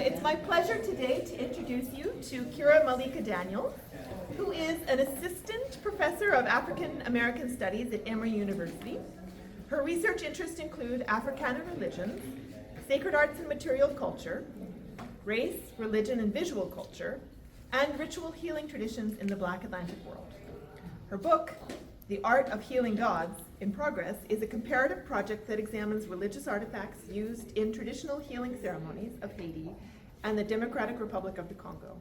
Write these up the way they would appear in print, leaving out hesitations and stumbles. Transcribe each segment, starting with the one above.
It's my pleasure today to introduce you to Kyrah Malika Daniels, who is an assistant professor of African American Studies at Emory University. Her research interests include Africana religions, sacred arts and material culture, race, religion, and visual culture, and ritual healing traditions in the Black Atlantic world. Her book, The Art of Healing Gods, in Progress, is a comparative project that examines religious artifacts used in traditional healing ceremonies of Haiti and the Democratic Republic of the Congo.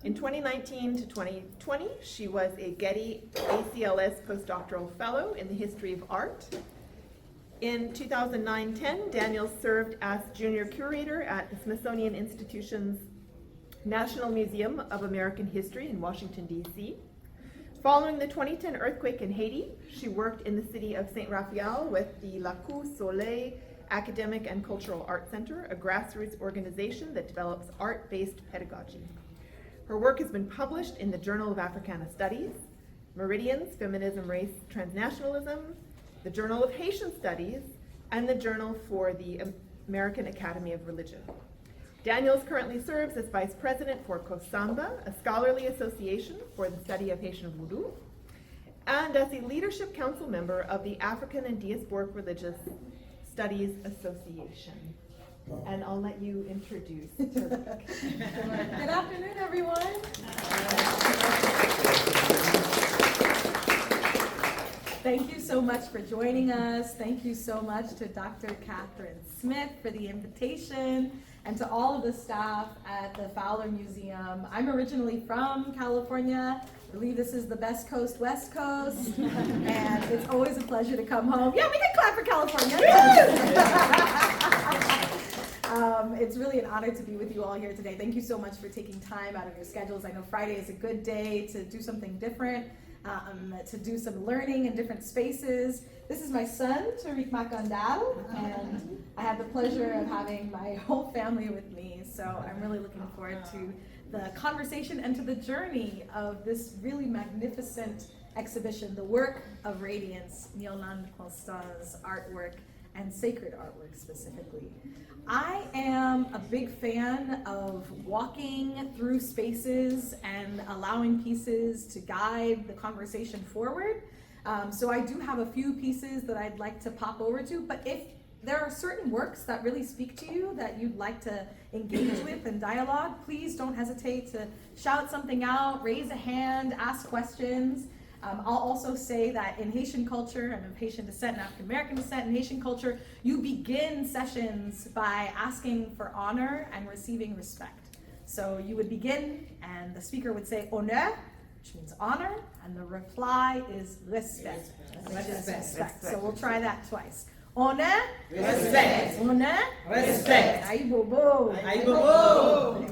In 2019 to 2020, she was a Getty ACLS postdoctoral fellow in the history of art. In 2009-10, Daniels served as junior curator at the Smithsonian Institution's National Museum of American History in Washington, D.C. Following the 2010 earthquake in Haiti, she worked in the city of Saint Raphael with the La Coup Soleil Academic and Cultural Art Center, a grassroots organization that develops art-based pedagogy. Her work has been published in the Journal of Africana Studies, Meridians, Feminism, Race, Transnationalism, the Journal of Haitian Studies, and the Journal for the American Academy of Religion. Daniels currently serves as Vice President for KOSANBA, a scholarly association for the Study of Haitian Vodou, and as a Leadership Council member of the African and Diasporic Religious Studies Association. And I'll let you introduce her book. Good afternoon, everyone. Thank you so much for joining us. Thank you so much to Dr. Catherine Smith for the invitation, and to all of the staff at the Fowler Museum. I'm originally from California. I believe this is the best coast, West Coast, and it's always a pleasure to come home. Yeah, we can clap for California. It's really an honor to be with you all here today. Thank you so much for taking time out of your schedules. I know Friday is a good day to do something different, to do some learning in different spaces. This is my son, Tariq Makandal, and I have the pleasure of having my whole family with me. So I'm really looking forward to the conversation and to the journey of this really magnificent exhibition, the work of Radiance, Myrlande Constance's artwork and sacred artwork specifically. I am a big fan of walking through spaces and allowing pieces to guide the conversation forward. So I do have a few pieces that I'd like to pop over to, but if there are certain works that really speak to you that you'd like to engage with and dialogue, please don't hesitate to shout something out, raise a hand, ask questions. I'll also say that in Haitian culture, I'm of Haitian descent and African American descent, in Haitian culture, you begin sessions by asking for honor and receiving respect. So you would begin and the speaker would say honneur, which means honor, and the reply is respect, which is respect. So we'll try that twice. Honneur, respect. Honneur, respect. Aïe bobo. Aïe bobo.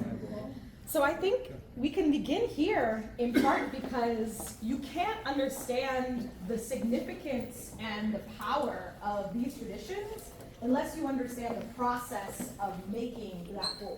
So I think we can begin here in part because you can't understand the significance and the power of these traditions unless you understand the process of making drapeau.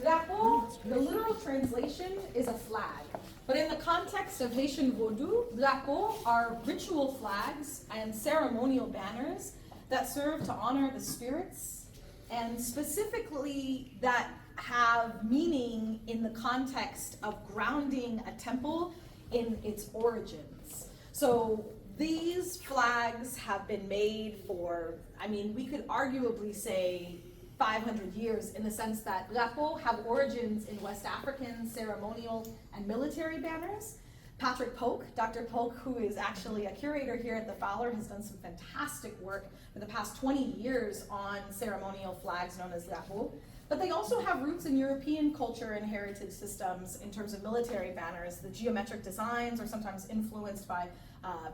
Drapeau, the literal translation is a flag, but in the context of Haitian Vodou, drapeau are ritual flags and ceremonial banners that serve to honor the spirits, and specifically that have meaning in the context of grounding a temple in its origins. So these flags have been made for, we could arguably say 500 years, in the sense that drapeaux have origins in West African ceremonial and military banners. Patrick Polk, Dr. Polk, who is actually a curator here at the Fowler, has done some fantastic work for the past 20 years on ceremonial flags known as drapeaux. But they also have roots in European culture and heritage systems in terms of military banners. The geometric designs are sometimes influenced by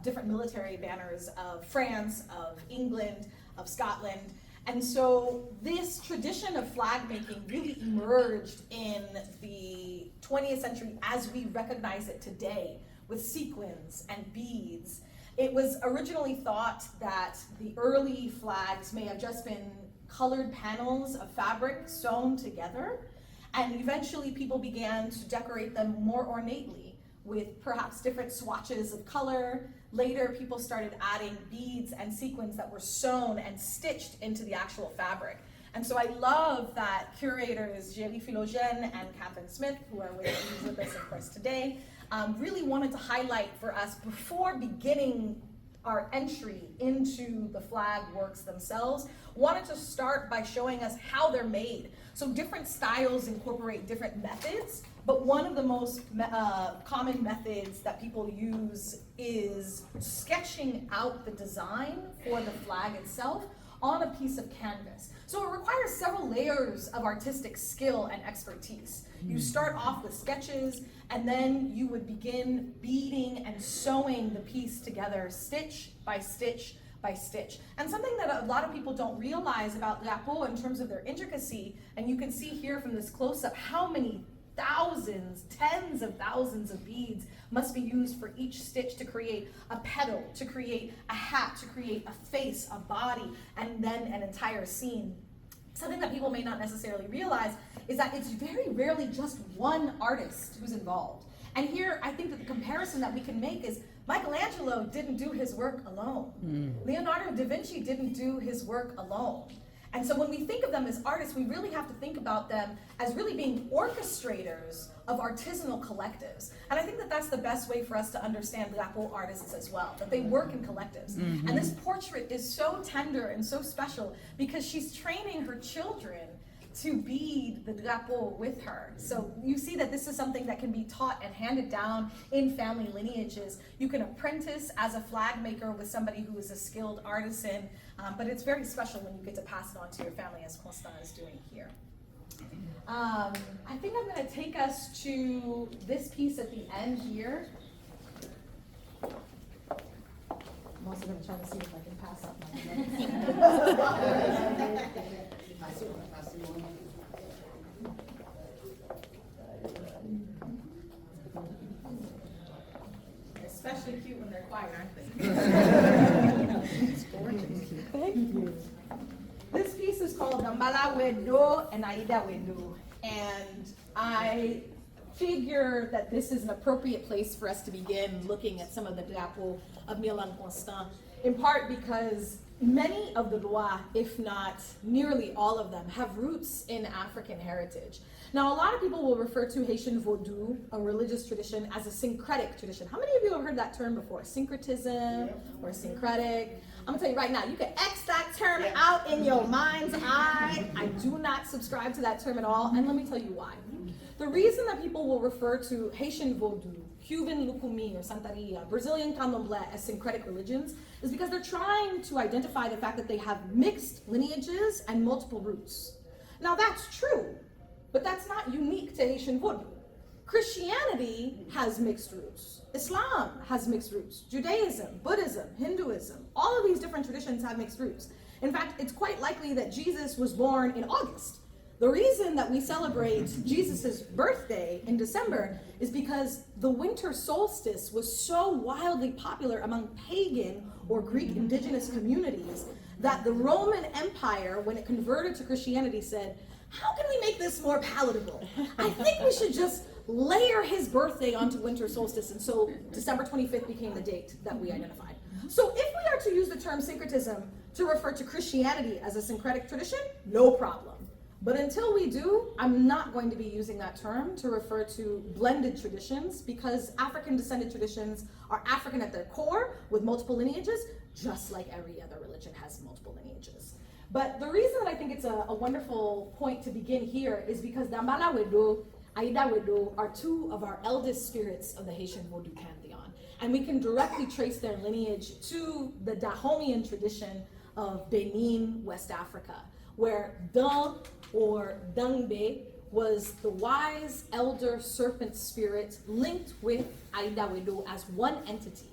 different military banners of France, of England, of Scotland. And so this tradition of flag making really emerged in the 20th century as we recognize it today, with sequins and beads. It was originally thought that the early flags may have just been colored panels of fabric sewn together, and eventually people began to decorate them more ornately with perhaps different swatches of color. Later, people started adding beads and sequins that were sewn and stitched into the actual fabric. And so I love that curators Jerry Philogène and Catherine Smith, who are with us, of course, today, really wanted to highlight for us, before beginning our entry into the flag works themselves, wanted to start by showing us how they're made. So different styles incorporate different methods, but one of the most common methods that people use is sketching out the design for the flag itself on a piece of canvas. So it requires several layers of artistic skill and expertise. You start off with sketches, and then you would begin beading and sewing the piece together, stitch by stitch by stitch. And something that a lot of people don't realize about drapeau in terms of their intricacy, and you can see here from this close-up how many thousands, tens of thousands of beads must be used for each stitch to create a petal, to create a hat, to create a face, a body, and then an entire scene. Something that people may not necessarily realize is that it's very rarely just one artist who's involved. And here, I think that the comparison that we can make is Michelangelo didn't do his work alone. Leonardo da Vinci didn't do his work alone. And so when we think of them as artists, we really have to think about them as really being orchestrators of artisanal collectives. And I think that that's the best way for us to understand drapeau artists as well, that they work in collectives. And this portrait is so tender and so special because she's training her children to bead the drapeau with her. So you see that this is something that can be taught and handed down in family lineages. You can apprentice as a flag maker with somebody who is a skilled artisan, but it's very special when you get to pass it on to your family, as Constant is doing here. I think I'm going to take us to this piece at the end here. I'm also going to try to see if I can pass up my notes. Especially cute when they're quiet, aren't they? It's gorgeous. Thank you. This piece is called Dambala Wedo and Aida Wedo. And I figure that this is an appropriate place for us to begin looking at some of the drapeaux of Myrlande Constant, in part because many of the lois, if not nearly all of them, have roots in African heritage. Now, a lot of people will refer to Haitian Vodou, a religious tradition, as a syncretic tradition. How many of you have heard that term before? Syncretism or syncretic? I'm gonna tell you right now, you can X that term out in your mind's eye. I do not subscribe to that term at all, and let me tell you why. The reason that people will refer to Haitian Vodou, Cuban Lukumi or Santeria, Brazilian Candomblé as syncretic religions is because they're trying to identify the fact that they have mixed lineages and multiple roots. Now that's true, but that's not unique to Haitian Vodou. Christianity has mixed roots. Islam has mixed roots. Judaism, Buddhism, Hinduism, all of these different traditions have mixed roots. In fact, it's quite likely that Jesus was born in August. The reason that we celebrate Jesus' birthday in December is because the winter solstice was so wildly popular among pagan or Greek indigenous communities that the Roman Empire, when it converted to Christianity, said, how can we make this more palatable? I think we should just layer his birthday onto winter solstice. And so December 25th became the date that we identified. So if we are to use the term syncretism to refer to Christianity as a syncretic tradition, no problem. But until we do, I'm not going to be using that term to refer to blended traditions because African descended traditions are African at their core with multiple lineages, just like every other religion has multiple lineages. But the reason that I think it's a wonderful point to begin here is because Dambala Wedo, Aida Wedo are two of our eldest spirits of the Haitian Vodou pantheon. And we can directly trace their lineage to the Dahomian tradition of Benin, West Africa, where Dan or Dangbe was the wise elder serpent spirit linked with Aida Wedo as one entity.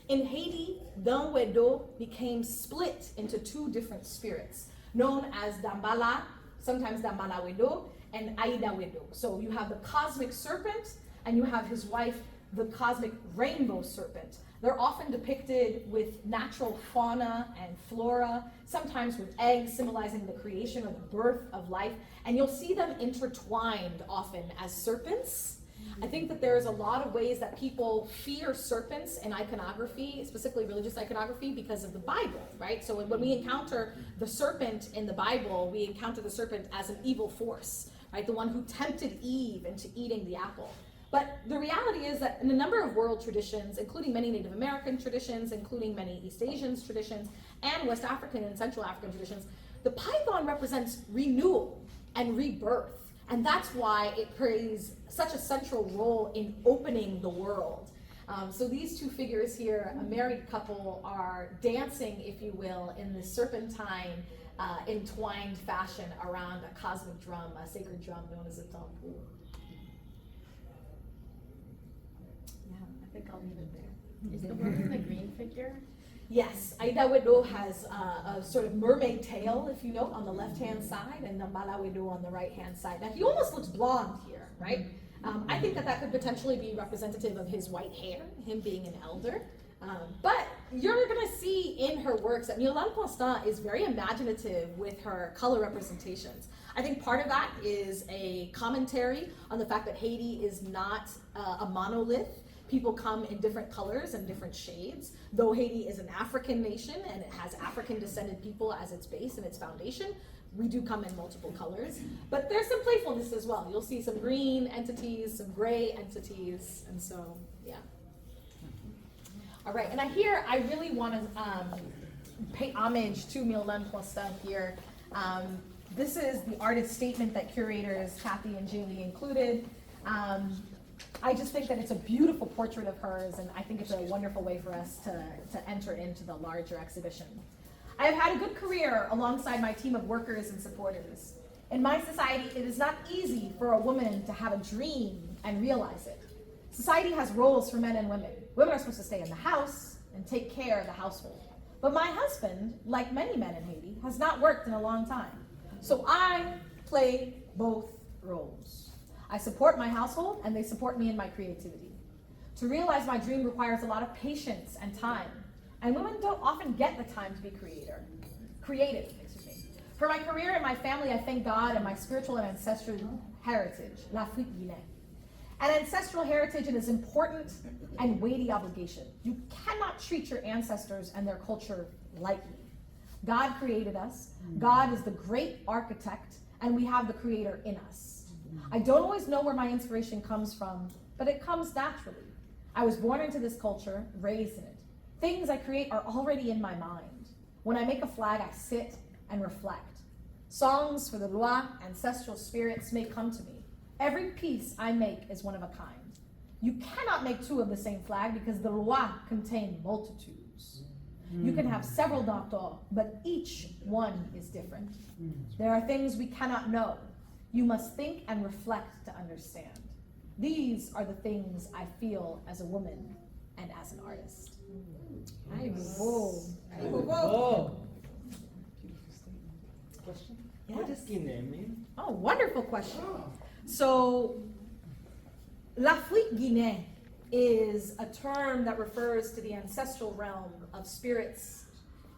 In Haiti, Dan Wedo became split into two different spirits, known as Dambala, sometimes Dambala Wedo, and Aida Wedo. So you have the cosmic serpent, and you have his wife, the cosmic rainbow serpent. They're often depicted with natural fauna and flora, sometimes with eggs symbolizing the creation or the birth of life, and you'll see them intertwined often as serpents. I think that there's a lot of ways that people fear serpents in iconography, specifically religious iconography, because of the Bible, right? So when we encounter the serpent in the Bible, we encounter the serpent as an evil force, right? The one who tempted Eve into eating the apple. But the reality is that in a number of world traditions, including many Native American traditions, including many East Asian traditions, and West African and Central African traditions, the python represents renewal and rebirth. And that's why it plays such a central role in opening the world. So these two figures here, a married couple, are dancing, if you will, in the serpentine entwined fashion around a cosmic drum, a sacred drum known as a tambour. Yeah, I think I'll leave it there. Is the woman the green figure? Yes, Aidawedo has a sort of mermaid tail, if you note, on the left-hand side, and the Malawedo on the right-hand side. Now, he almost looks blonde here, right? I think that could potentially be representative of his white hair, him being an elder. But you're going to see in her works that Myrlande is very imaginative with her color representations. I think part of that is a commentary on the fact that Haiti is not a monolith. People come in different colors and different shades. Though Haiti is an African nation and it has African descended people as its base and its foundation, we do come in multiple colors. But there's some playfulness as well. You'll see some green entities, some gray entities, and so, yeah. All right, and I really want to pay homage to Myrlande here. This is the artist statement that curators Kathy and Julie included. I just think that it's a beautiful portrait of hers, and I think it's a wonderful way for us to enter into the larger exhibition. I have had a good career alongside my team of workers and supporters. In my society, it is not easy for a woman to have a dream and realize it. Society has roles for men and women. Women are supposed to stay in the house and take care of the household. But my husband, like many men in Haiti, has not worked in a long time. So I play both roles. I support my household, and they support me in my creativity. To realize my dream requires a lot of patience and time, and women don't often get the time to be creative. For my career and my family, I thank God and my spiritual and ancestral heritage, l'Afrique Guinée. An ancestral heritage is an important and weighty obligation. You cannot treat your ancestors and their culture lightly. God created us. God is the great architect, and we have the creator in us. I don't always know where my inspiration comes from, but it comes naturally. I was born into this culture, raised in it. Things I create are already in my mind. When I make a flag, I sit and reflect. Songs for the Loa, ancestral spirits, may come to me. Every piece I make is one of a kind. You cannot make two of the same flag because the Loa contain multitudes. You can have several doctors, but each one is different. There are things we cannot know. You must think and reflect to understand. These are the things I feel as a woman and as an artist. Question? Yes. What does Guinea mean? Oh, wonderful question. So, l'Afrique Guinée is a term that refers to the ancestral realm of spirits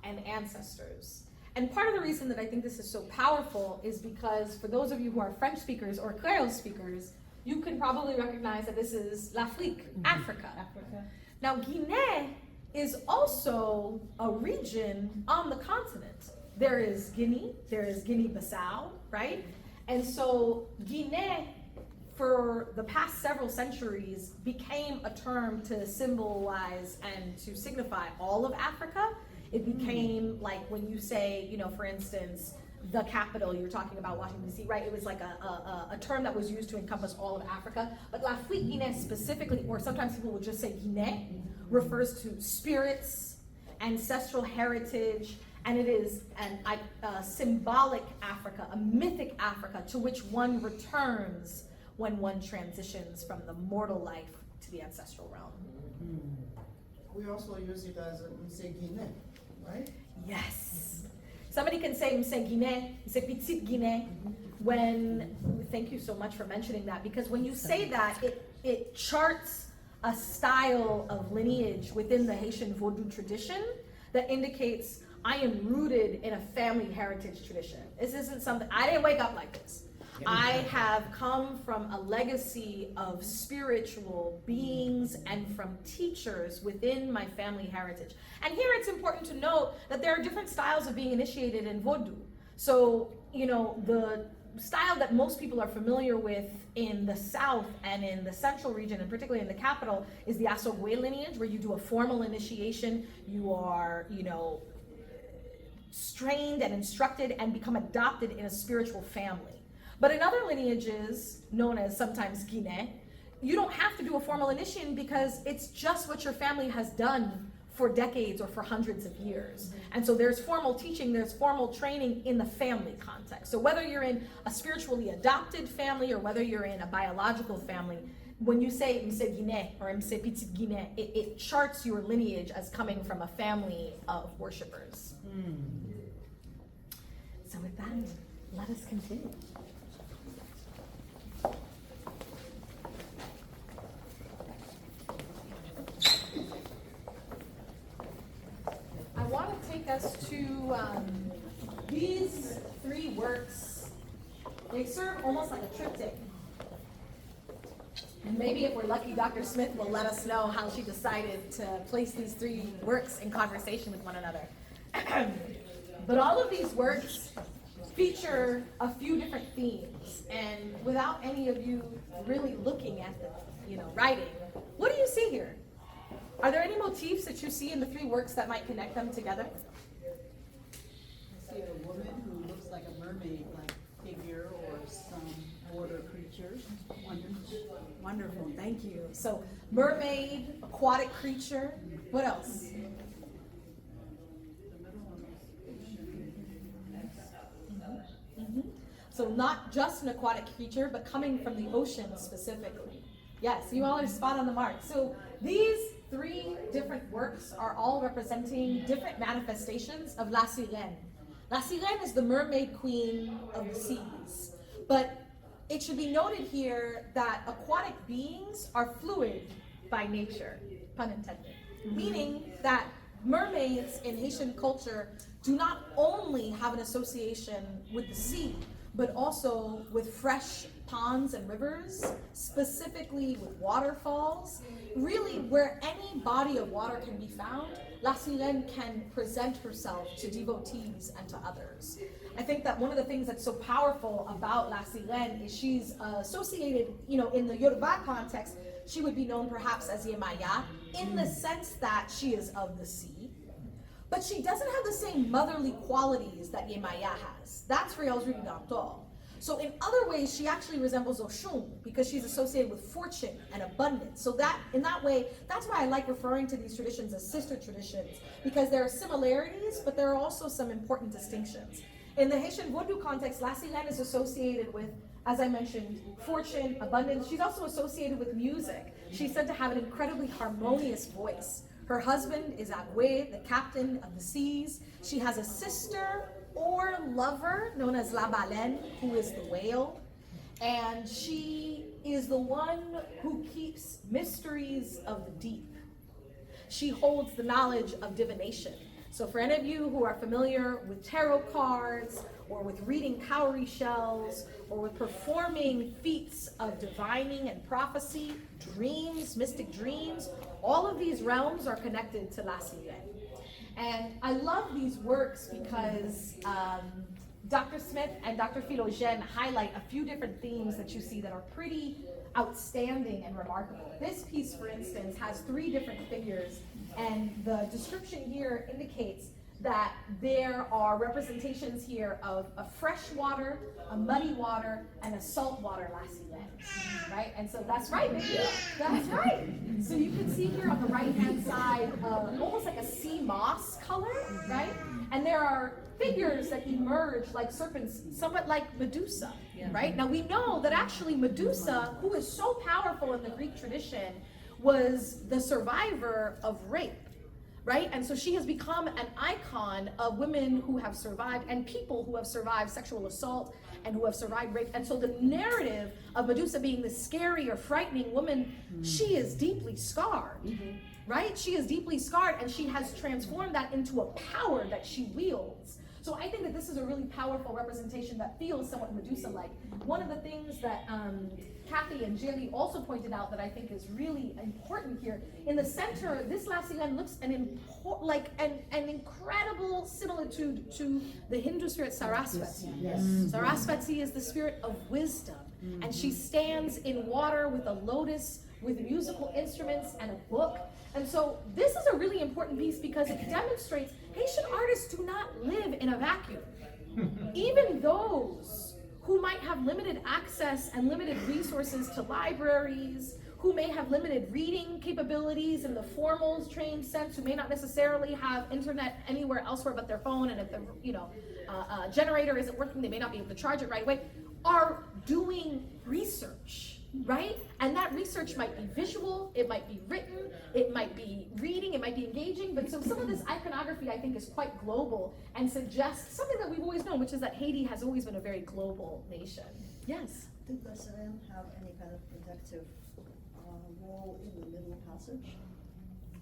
and ancestors. And part of the reason that I think this is so powerful is because for those of you who are French speakers or Creole speakers, you can probably recognize that this is l'Afrique, Africa. Now, Guinea is also a region on the continent. There is Guinea, there is Guinea-Bissau, right? And so Guinea, for the past several centuries, became a term to symbolize and to signify all of Africa. It became like when you say, you know, for instance, the capital, you're talking about Washington, D.C., right? It was like a term that was used to encompass all of Africa. But l'Afrique Guinée specifically, or sometimes people would just say Guinée, refers to spirits, ancestral heritage, and it is a symbolic Africa, a mythic Africa to which one returns when one transitions from the mortal life to the ancestral realm. We also use it as Mse Guinée, right? Yes. Somebody can say Mse Guinée, Mse Petite Guinée, thank you so much for mentioning that, because when you say that, it charts a style of lineage within the Haitian Vodou tradition that indicates I am rooted in a family heritage tradition. This isn't something, I didn't wake up like this. I have come from a legacy of spiritual beings and from teachers within my family heritage. And here it's important to note that there are different styles of being initiated in Vodou. So, you know, the style that most people are familiar with in the South and in the Central region, and particularly in the capital, is the Asogwe lineage, where you do a formal initiation. You are, you know, trained and instructed and become adopted in a spiritual family. But in other lineages, known as sometimes Guinea, you don't have to do a formal initiation because it's just what your family has done for decades or for hundreds of years. And so there's formal teaching, there's formal training in the family context. So whether you're in a spiritually adopted family or whether you're in a biological family, when you say Mse Guinée or Mse Petit Guinée, it charts your lineage as coming from a family of worshipers. So with that, let us continue. I want to take us to these three works. They serve almost like a triptych. And maybe if we're lucky, Dr. Smith will let us know how she decided to place these three works in conversation with one another. But all of these works feature a few different themes. And without any of you really looking at the, you know, writing, what do you see here? Are there any motifs that you see in the three works that might connect them together? I see a woman who looks like a mermaid-like figure or some water creature. Wonderful. Wonderful, thank you. So mermaid, aquatic creature, what else? So not just an aquatic creature, but coming from the ocean specifically. Yes, you all are spot on the mark. So these three different works are all representing different manifestations of La Sirène. La Sirène is the mermaid queen of the seas. But it should be noted here that aquatic beings are fluid by nature, pun intended. Meaning that mermaids in Haitian culture do not only have an association with the sea, but also with fresh ponds and rivers, specifically with waterfalls. Really, where any body of water can be found, La Sirène can present herself to devotees and to others. I think that one of the things that's so powerful about La Sirène is she's associated, you know, in the Yoruba context, she would be known perhaps as Yemaya, in the sense that she is of the sea. But she doesn't have the same motherly qualities that Yemaya has. That's Riel's Ridanto. So in other ways, she actually resembles Oshun because she's associated with fortune and abundance. So that, in that way, that's why I like referring to these traditions as sister traditions, because there are similarities, but there are also some important distinctions. In the Haitian Vodou context, La Sirène is associated with, as I mentioned, fortune, abundance. She's also associated with music. She's said to have an incredibly harmonious voice. Her husband is Agwe, the captain of the seas. She has a sister or lover known as La Baleine, who is the whale. And she is the one who keeps mysteries of the deep. She holds the knowledge of divination. So for any of you who are familiar with tarot cards, or with reading cowrie shells, or with performing feats of divining and prophecy, dreams, mystic dreams, all of these realms are connected to La Sirène. And I love these works because Dr. Smith and Dr. Philogène highlight a few different themes that you see that are pretty outstanding and remarkable. This piece, for instance, has three different figures, and the description here indicates that there are representations here of a fresh water, a muddy water, and a salt water La Sirène, right? And so that's right, baby. That's right. So you can see here on the right-hand side, almost like a sea moss color, right? And there are figures that emerge like serpents, somewhat like Medusa, right? Now we know that actually Medusa, who is so powerful in the Greek tradition, was the survivor of rape. Right? And so she has become an icon of women who have survived and people who have survived sexual assault and who have survived rape. And so the narrative of Medusa being this scary or frightening woman, she is deeply scarred, right? She is deeply scarred, and she has transformed that into a power that she wields. So I think that this is a really powerful representation that feels somewhat Medusa-like. One of the things that Kathy and Jaylee also pointed out that I think is really important here, in the center, this La Sirène looks an incredible similitude to the Hindu spirit Saraswati. Yes. Saraswati is the spirit of wisdom, and she stands in water with a lotus, with musical instruments and a book. And so this is a really important piece because it demonstrates Haitian artists do not live in a vacuum. Even those who might have limited access and limited resources to libraries, who may have limited reading capabilities in the formal trained sense, who may not necessarily have internet anywhere elsewhere but their phone, and if the generator isn't working, they may not be able to charge it right away, are doing research, right? And that research might be visual, it might be written, it might be reading, it might be engaging, but so some of this iconography I think is quite global and suggests something that we've always known, which is that Haiti has always been a very global nation. Yes? Did La Sirène have any kind of protective role in the Middle Passage?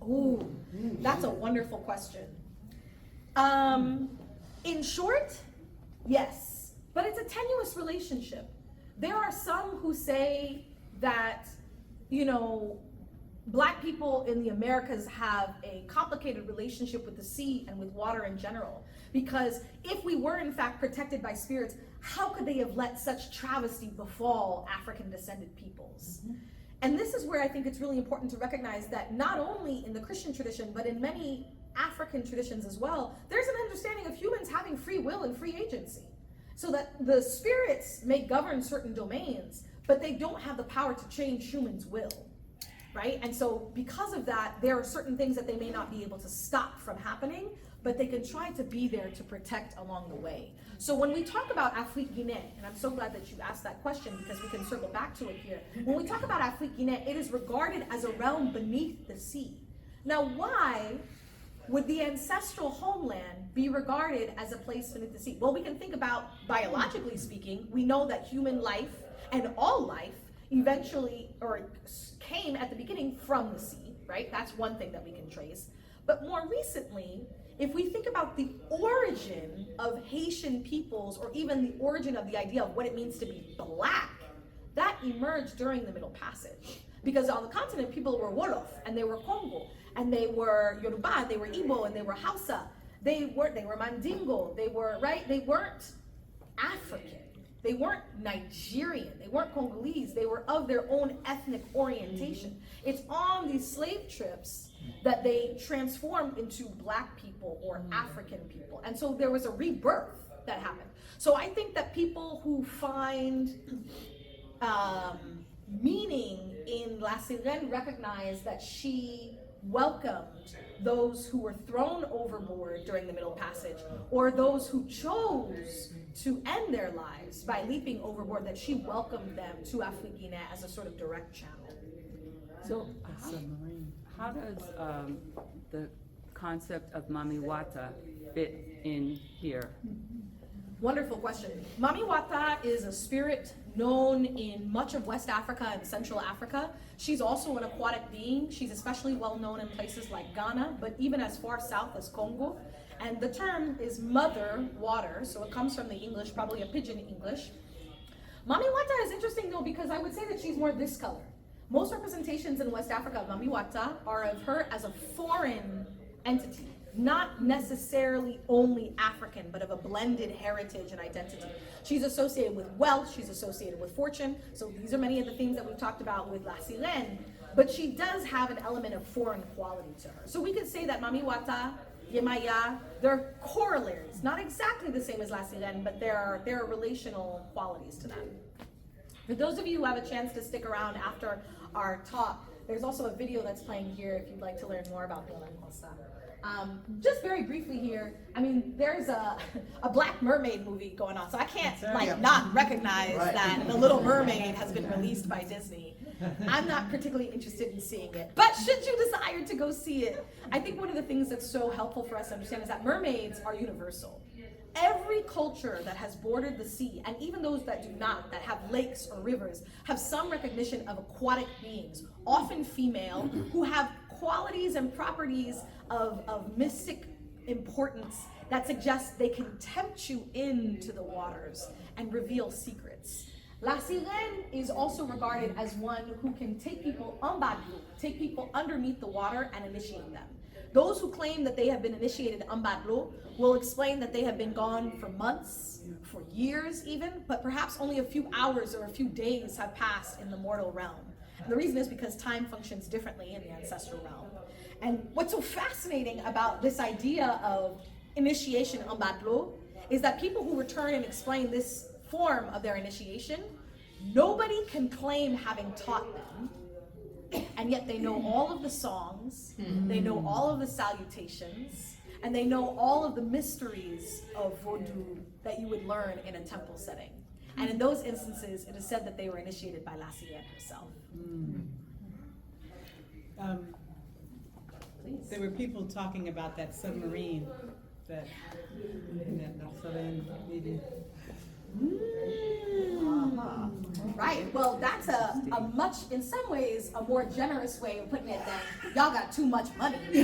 Oh, that's a wonderful question. In short, yes, but it's a tenuous relationship. There are some who say that, Black people in the Americas have a complicated relationship with the sea and with water in general. Because if we were in fact protected by spirits, how could they have let such travesty befall African descended peoples? And this is where I think it's really important to recognize that not only in the Christian tradition, but in many African traditions as well, there's an understanding of humans having free will and free agency. So that the spirits may govern certain domains, but they don't have the power to change humans' will, right? And so because of that, there are certain things that they may not be able to stop from happening, but they can try to be there to protect along the way. So when we talk about Afrique Guinée, and I'm so glad that you asked that question because we can circle back to it here. When we talk about Afrique Guinée, it is regarded as a realm beneath the sea. Now, why would the ancestral homeland be regarded as a place beneath the sea? Well, we can think about, biologically speaking, we know that human life and all life eventually, or came at the beginning from the sea, right? That's one thing that we can trace. But more recently, if we think about the origin of Haitian peoples, or even the origin of the idea of what it means to be Black, that emerged during the Middle Passage. Because on the continent, people were Wolof, and they were Congo, and they were Yoruba, they were Igbo, and they were Hausa. They were Mandingo, they were, right? They weren't African. They weren't Nigerian, they weren't Congolese, they were of their own ethnic orientation. It's on these slave trips that they transformed into Black people or African people. And so there was a rebirth that happened. So I think that people who find meaning in La Sirène recognize that she welcomed those who were thrown overboard during the Middle Passage, or those who chose to end their lives by leaping overboard, that she welcomed them to Afrique Guinée as a sort of direct channel. So how does the concept of Mami Wata fit in here? Wonderful question. Mami Wata is a spirit known in much of West Africa and Central Africa. She's also an aquatic being. She's especially well known in places like Ghana, but even as far south as Congo. And the term is mother water, so it comes from the English, probably a pidgin English. Mami Wata is interesting though, because I would say that she's more this color. Most representations in West Africa of Mami Wata are of her as a foreign entity, not necessarily only African, but of a blended heritage and identity. She's associated with wealth, she's associated with fortune, so these are many of the things that we've talked about with La Sirène, but she does have an element of foreign quality to her. So we could say that Mami Wata, Yemaya, they're corollaries, not exactly the same as La Sirène, but there are relational qualities to them. For those of you who have a chance to stick around after our talk, there's also a video that's playing here if you'd like to learn more about Myrlande. Just very briefly here, I mean, there's a Black Mermaid movie going on, so I can't not recognize that The Little Mermaid has been released by Disney. I'm not particularly interested in seeing it, but should you desire to go see it, I think one of the things that's so helpful for us to understand is that mermaids are universal. Every culture that has bordered the sea, and even those that do not, that have lakes or rivers, have some recognition of aquatic beings, often female, who have qualities and properties of mystic importance that suggests they can tempt you into the waters and reveal secrets. La sirène is also regarded as one who can take people en bas de l'eau, take people underneath the water and initiate them. Those who claim that they have been initiated en bas de l'eau will explain that they have been gone for months, for years even, but perhaps only a few hours or a few days have passed in the mortal realm. And the reason is because time functions differently in the ancestral realm. And what's so fascinating about this idea of initiation en bas de l'eau is that people who return and explain this form of their initiation, nobody can claim having taught them, and yet they know all of the songs, they know all of the salutations, and they know all of the mysteries of Vodou that you would learn in a temple setting. And in those instances, it is said that they were initiated by La Sirène herself. There were people talking about that submarine that Right, well, that's a much, in some ways, a more generous way of putting it than y'all got too much money. I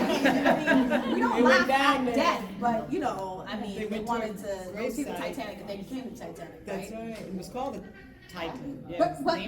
mean, we don't laugh at death, but you know, I mean, they wanted to go see the Titanic and they became the Titanic, right? That's right. It was called the Titan.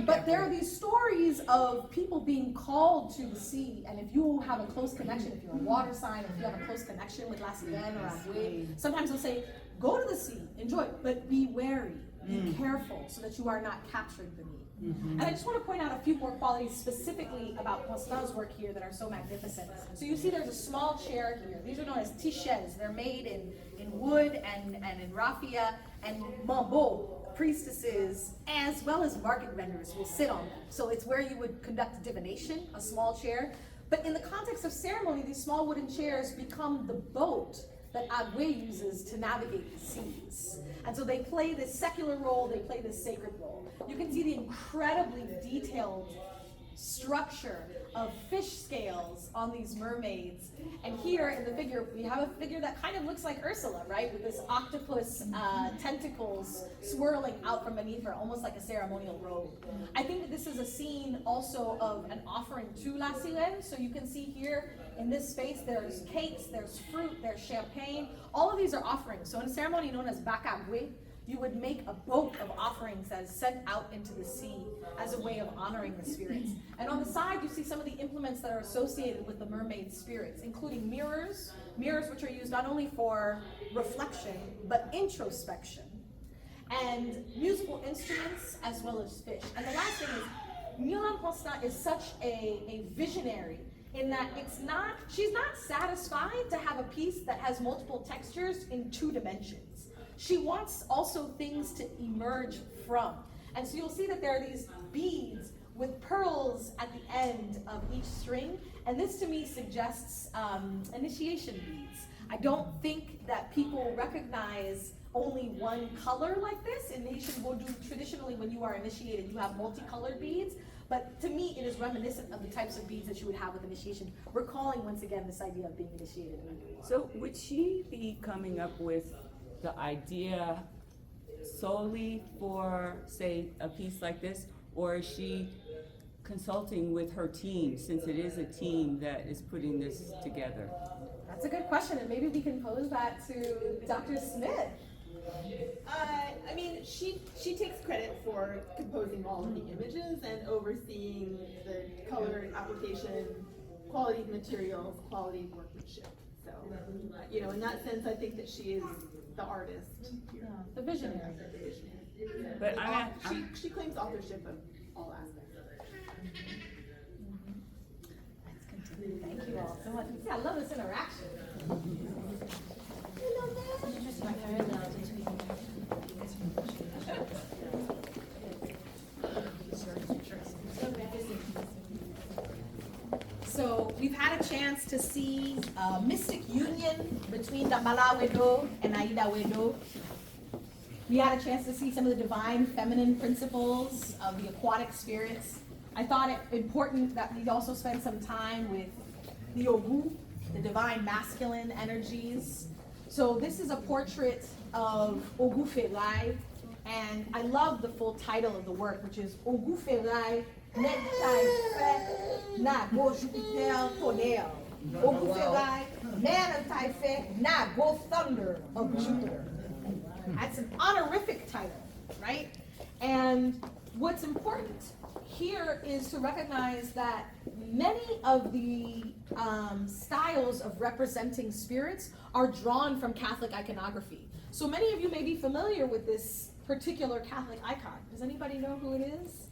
But there are these stories of people being called to the sea, and if you have a close connection, if you're a water sign, if you have a close connection with La Sirène or Agüe, sometimes they'll say, go to the sea, enjoy it, but be wary, be careful, so that you are not captured beneath. And I just want to point out a few more qualities specifically about Constance's work here that are so magnificent. So you see there's a small chair here. These are known as tichets. They're made in wood and in raffia, and mambo, priestesses, as well as market vendors will sit on them. So it's where you would conduct divination, a small chair. But in the context of ceremony, these small wooden chairs become the boat that Agüe uses to navigate the seas. And so they play this secular role, they play this sacred role. You can see the incredibly detailed structure of fish scales on these mermaids. And here in the figure, we have a figure that kind of looks like Ursula, right? With this octopus tentacles swirling out from beneath her, almost like a ceremonial robe. I think that this is a scene also of an offering to La Sirène. So you can see here in this space, there's cakes, there's fruit, there's champagne. All of these are offerings. So in a ceremony known as Bac Agüe, you would make a boat of offerings that is sent out into the sea as a way of honoring the spirits. And on the side, you see some of the implements that are associated with the mermaid spirits, including mirrors which are used not only for reflection, but introspection, and musical instruments, as well as fish. And the last thing is, Myrlande Constant is such a visionary in that she's not satisfied to have a piece that has multiple textures in 2 dimensions. She wants also things to emerge from. And so you'll see that there are these beads with pearls at the end of each string. And this to me suggests initiation beads. I don't think that people recognize only one color like this. In Haitian Vodou, traditionally when you are initiated, you have multicolored beads. But to me, it is reminiscent of the types of beads that you would have with initiation, recalling once again this idea of being initiated. So would she be coming up with the idea solely for, say, a piece like this, or is she consulting with her team, since it is a team that is putting this together? That's a good question, and maybe we can pose that to Dr. Smith. I mean, she takes credit for composing all of the images and overseeing the color application, quality of materials, quality of workmanship. So, you know, in that sense, I think that she is the artist here. The visionary. But She claims authorship of all aspects of it. Let's continue. Thank you all so much. See, I love this interaction. So we've had a chance to see a mystic union between the Malawedo and Aida Wedo. We had a chance to see some of the divine feminine principles of the aquatic spirits. I thought it important that we also spend some time with the Ogu, the divine masculine energies. So this is a portrait of Ogu Ferai, and I love the full title of the work, which is Ogu Ferai, Nektai Fe Na Go Jupiter Tonel. Ogu Ferai, man of Taipei, na go thunder of Jupiter. That's an honorific title, right? And what's important here is to recognize that many of the styles of representing spirits are drawn from Catholic iconography. So many of you may be familiar with this particular Catholic icon. Does anybody know who it is?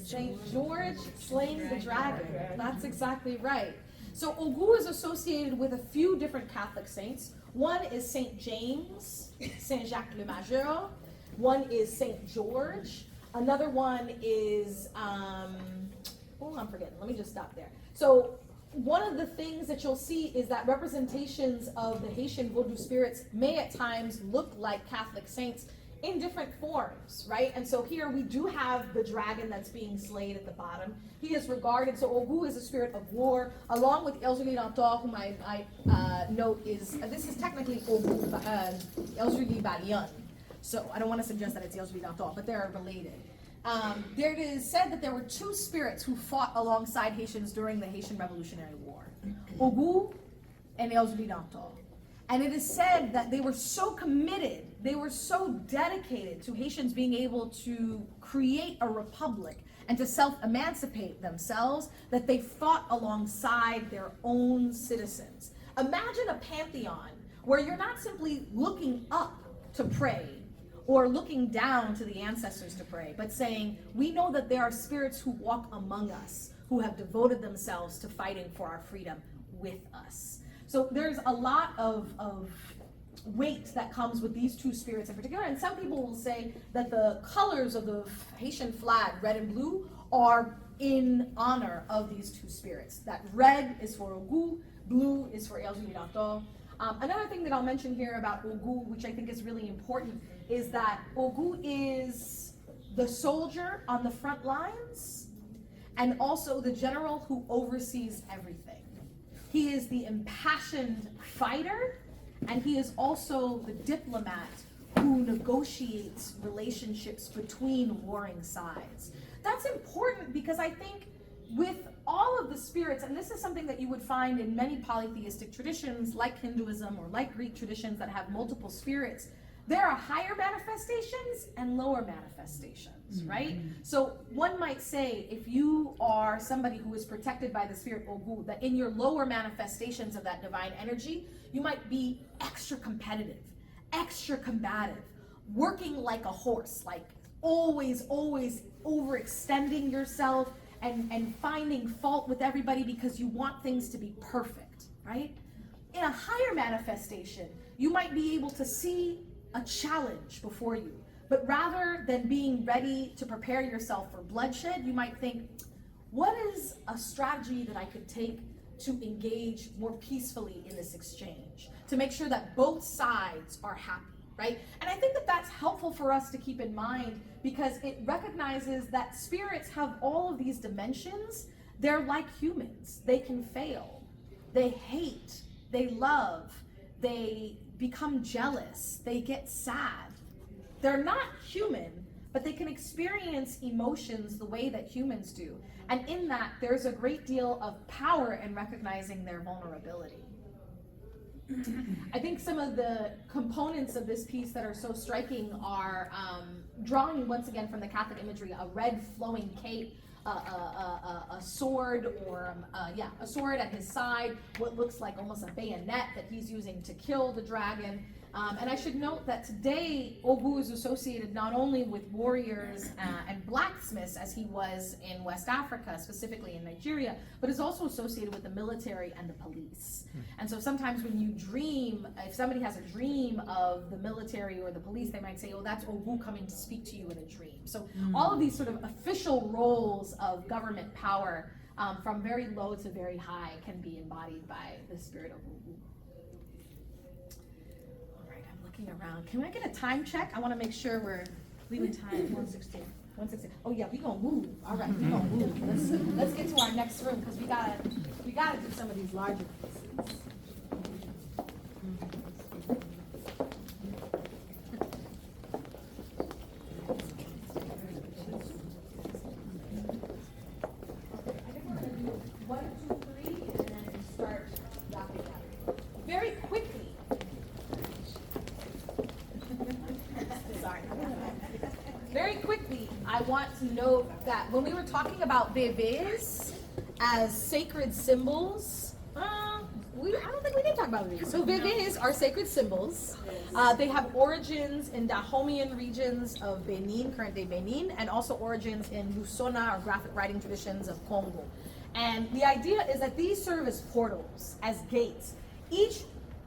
Saint George slaying the dragon. That's exactly right. So Ogou is associated with a few different Catholic saints. One is Saint James, Saint Jacques le Majeur. One is Saint George. Another one is, I'm forgetting. Let me just stop there. So one of the things that you'll see is that representations of the Haitian Vodou spirits may at times look like Catholic saints in different forms, right? And so here we do have the dragon that's being slayed at the bottom. He is regarded, so Ogou is a spirit of war, along with Elzuli Dantor, whom I note is, this is technically Ogou, Elzuli Balian. So I don't want to suggest that it's Elzuli Dantor, but they're related. There it is said that there were two spirits who fought alongside Haitians during the Haitian Revolutionary War, Ogou and Elzuli Dantor. And it is said that they were so committed, they were so dedicated to Haitians being able to create a republic and to self-emancipate themselves that they fought alongside their own citizens. Imagine a pantheon where you're not simply looking up to pray or looking down to the ancestors to pray, but saying, we know that there are spirits who walk among us, who have devoted themselves to fighting for our freedom with us. So there's a lot of weight that comes with these two spirits in particular, and some people will say that the colors of the Haitian flag, red and blue, are in honor of these two spirits. That red is for Ogou, blue is for Elzuli Dantor. Another thing that I'll mention here about Ogou, which I think is really important, is that Ogou is the soldier on the front lines and also the general who oversees everything. He is the impassioned fighter, and he is also the diplomat who negotiates relationships between warring sides. That's important because I think with all of the spirits, and this is something that you would find in many polytheistic traditions like Hinduism or like Greek traditions that have multiple spirits, there are higher manifestations and lower manifestations, right? So one might say, if you are somebody who is protected by the spirit Ogou, that in your lower manifestations of that divine energy, you might be extra competitive, extra combative, working like a horse, like always overextending yourself and finding fault with everybody because you want things to be perfect, right? In a higher manifestation, you might be able to see a challenge before you, but rather than being ready to prepare yourself for bloodshed, you might think, what is a strategy that I could take to engage more peacefully in this exchange, to make sure that both sides are happy, right? And I think that that's helpful for us to keep in mind because it recognizes that spirits have all of these dimensions. They're like humans. They can fail. They hate. They love. They become jealous. They get sad. They're not human, but they can experience emotions the way that humans do. And in that, there's a great deal of power in recognizing their vulnerability. I think some of the components of this piece that are so striking are drawing once again from the Catholic imagery, a red flowing cape, a sword, or a sword at his side, what looks like almost a bayonet that he's using to kill the dragon. And I should note that today Ogou is associated not only with warriors and blacksmiths as he was in West Africa, specifically in Nigeria, but is also associated with the military and the police. And so sometimes when you dream, if somebody has a dream of the military or the police, they might say, oh, that's Ogou coming to speak to you in a dream. So all of these sort of official roles of government power from very low to very high can be embodied by the spirit of Ogou. Around. Can I get a time check? I want to make sure we're leaving time. 1:16. 1:16. Oh yeah, we gonna move. All right, we gonna move. Let's get to our next room because we gotta do some of these larger pieces. I think we're gonna do 1, 2, 3, and then start that note that when we were talking about bébés as sacred symbols, I don't think we did talk about bébés. So bébés are sacred symbols. They have origins in Dahomean regions of Benin, current-day Benin, and also origins in Lusona, or graphic writing traditions of Congo. And the idea is that these serve as portals, as gates. Each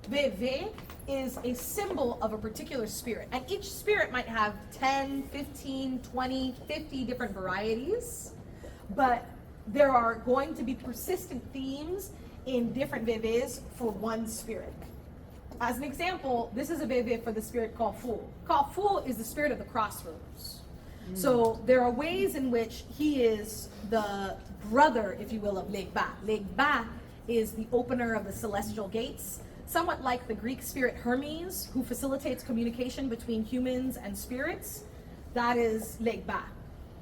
bébé is a symbol of a particular spirit, and each spirit might have 10, 15, 20, 50 different varieties, but there are going to be persistent themes in different bébés for one spirit. As an example, this is a bébé for the spirit Kafou. Kafou is the spirit of the crossroads. So there are ways in which he is the brother, if you will, of Legba. Legba is the opener of the celestial gates, somewhat like the Greek spirit Hermes, who facilitates communication between humans and spirits. That is Legba.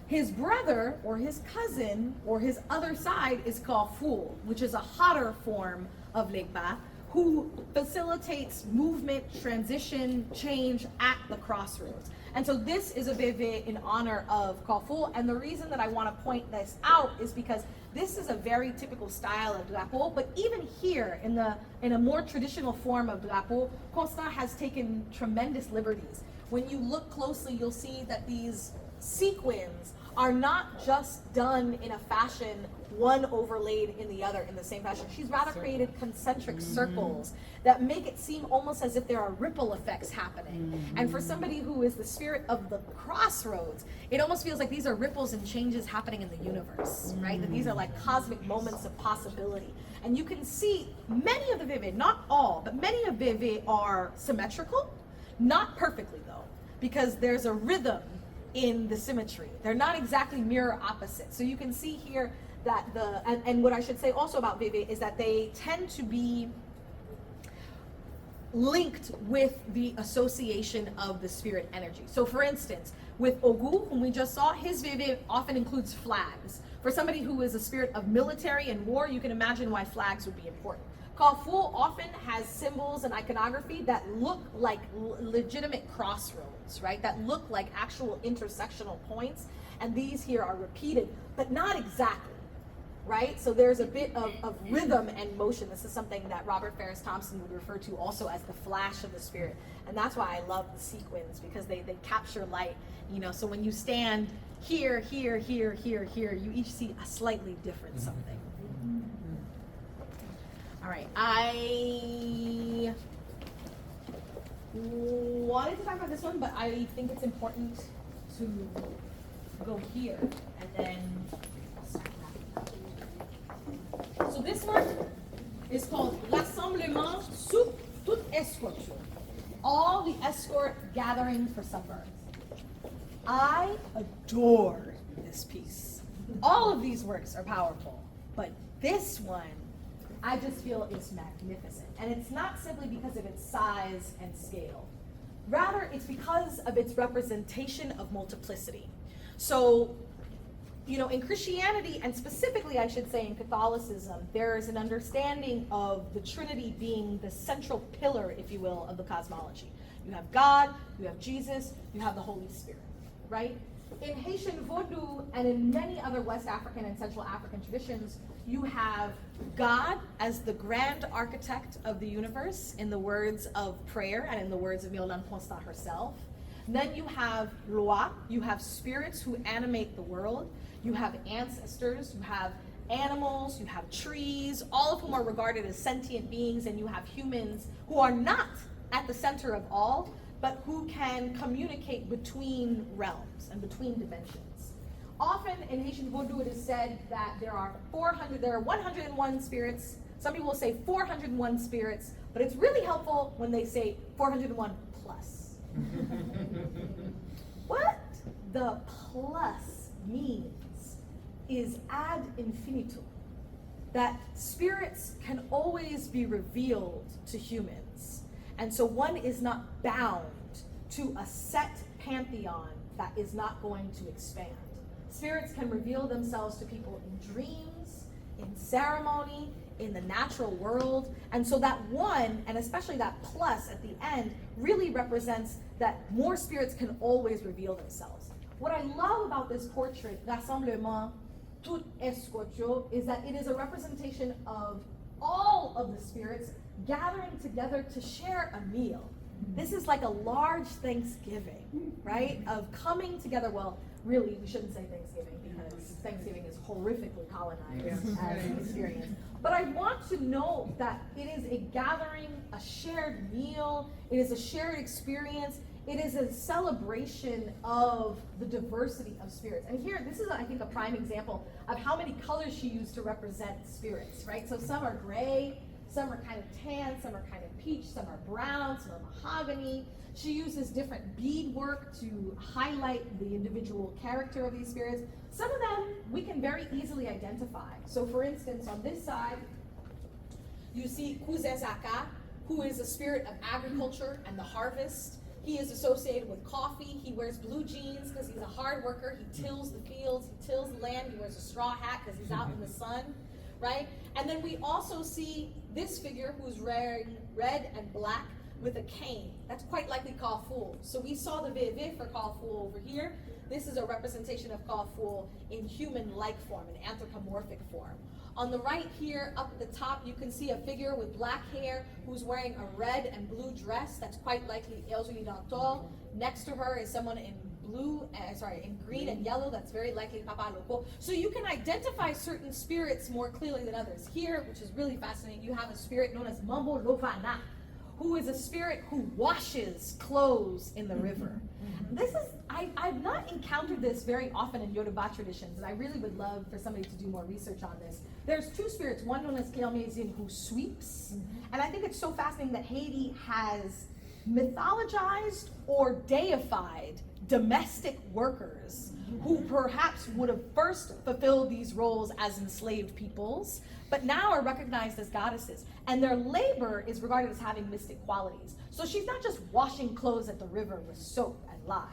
His brother, or his cousin, or his other side is Kafou, which is a hotter form of Legba, who facilitates movement, transition, change at the crossroads. And so this is a bébé in honor of Kafou, and the reason that I want to point this out is because this is a very typical style of drapeau, but even here in a more traditional form of drapeau, KOSANBA has taken tremendous liberties. When you look closely, you'll see that these sequins are not just done in a fashion one overlaid in the other in the same fashion. She's rather created concentric circles that make it seem almost as if there are ripple effects happening. And for somebody who is the spirit of the crossroads, it almost feels like these are ripples and changes happening in the universe, right? That these are like cosmic moments of possibility. And you can see many of the bébés, not all, but many of bébés are symmetrical, not perfectly though, because there's a rhythm in the symmetry. They're not exactly mirror opposite. So you can see here that and what I should say also about bébé is that they tend to be linked with the association of the spirit energy. So for instance, with Ogu, whom we just saw, his bébé often includes flags. For somebody who is a spirit of military and war, you can imagine why flags would be important. Kafou often has symbols and iconography that look like legitimate crossroads, right? That look like actual intersectional points. And these here are repeated, but not exactly, right? So there's a bit of rhythm and motion. This is something that Robert Ferris Thompson would refer to also as the flash of the spirit. And that's why I love the sequins, because they capture light, you know. So when you stand here, here, here, here, here, you each see a slightly different something. All right, I wanted to talk about this one, but I think it's important to go here and then so this one is called Rassemblement sous toute escorte. All the escort gathering for supper. I adore this piece. All of these works are powerful, but this one I just feel is magnificent. And it's not simply because of its size and scale. Rather, it's because of its representation of multiplicity. So, you know, in Christianity, and specifically I should say in Catholicism, there is an understanding of the Trinity being the central pillar, if you will, of the cosmology. You have God, you have Jesus, you have the Holy Spirit, right? In Haitian Vodou and in many other West African and Central African traditions, you have God as the grand architect of the universe in the words of prayer and in the words of Myrlande herself. Then you have Loi, you have spirits who animate the world, you have ancestors, you have animals, you have trees, all of whom are regarded as sentient beings, and you have humans who are not at the center of all, but who can communicate between realms and between dimensions. Often in Haitian Vodou it is said that there are 101 spirits. Some people will say 401 spirits, but it's really helpful when they say 401 plus. What the plus means is ad infinitum, that spirits can always be revealed to humans. And so one is not bound to a set pantheon that is not going to expand. Spirits can reveal themselves to people in dreams, in ceremony, in the natural world. And so that one, and especially that plus at the end, really represents that more spirits can always reveal themselves. What I love about this portrait, Rassemblement Tout Escotio, is that it is a representation of all of the spirits gathering together to share a meal. This is like a large Thanksgiving, right? Of coming together. Well, really, we shouldn't say Thanksgiving because Thanksgiving is horrifically colonized as an experience. But I want to know that it is a gathering, a shared meal, it is a shared experience, it is a celebration of the diversity of spirits. And here, this is, I think, a prime example of how many colors she used to represent spirits, right? So some are gray, some are kind of tan, some are kind of peach, some are brown, some are mahogany. She uses different beadwork to highlight the individual character of these spirits. Some of them we can very easily identify. So for instance, on this side, you see Kuzezaka, who is a spirit of agriculture and the harvest. He is associated with coffee. He wears blue jeans because he's a hard worker. He tills the fields, he tills the land. He wears a straw hat because he's out in the sun, right? And then we also see this figure who's wearing red and black with a cane. That's quite likely Kaful. So we saw the Veve for Kaful over here. This is a representation of Kaful in human-like form, in anthropomorphic form. On the right here, up at the top, you can see a figure with black hair who's wearing a red and blue dress. That's quite likely Elzuli Dantol. Next to her is someone in in green and yellow. That's very likely Papa Loko. So you can identify certain spirits more clearly than others. Here, which is really fascinating, you have a spirit known as Mambo Lovana, who is a spirit who washes clothes in the river. This is, I've not encountered this very often in Yoruba traditions, and I really would love for somebody to do more research on this. There's two spirits, one known as Keomezin, who sweeps, and I think it's so fascinating that Haiti has mythologized or deified domestic workers who perhaps would have first fulfilled these roles as enslaved peoples, but now are recognized as goddesses. And their labor is regarded as having mystic qualities. So she's not just washing clothes at the river with soap and lye.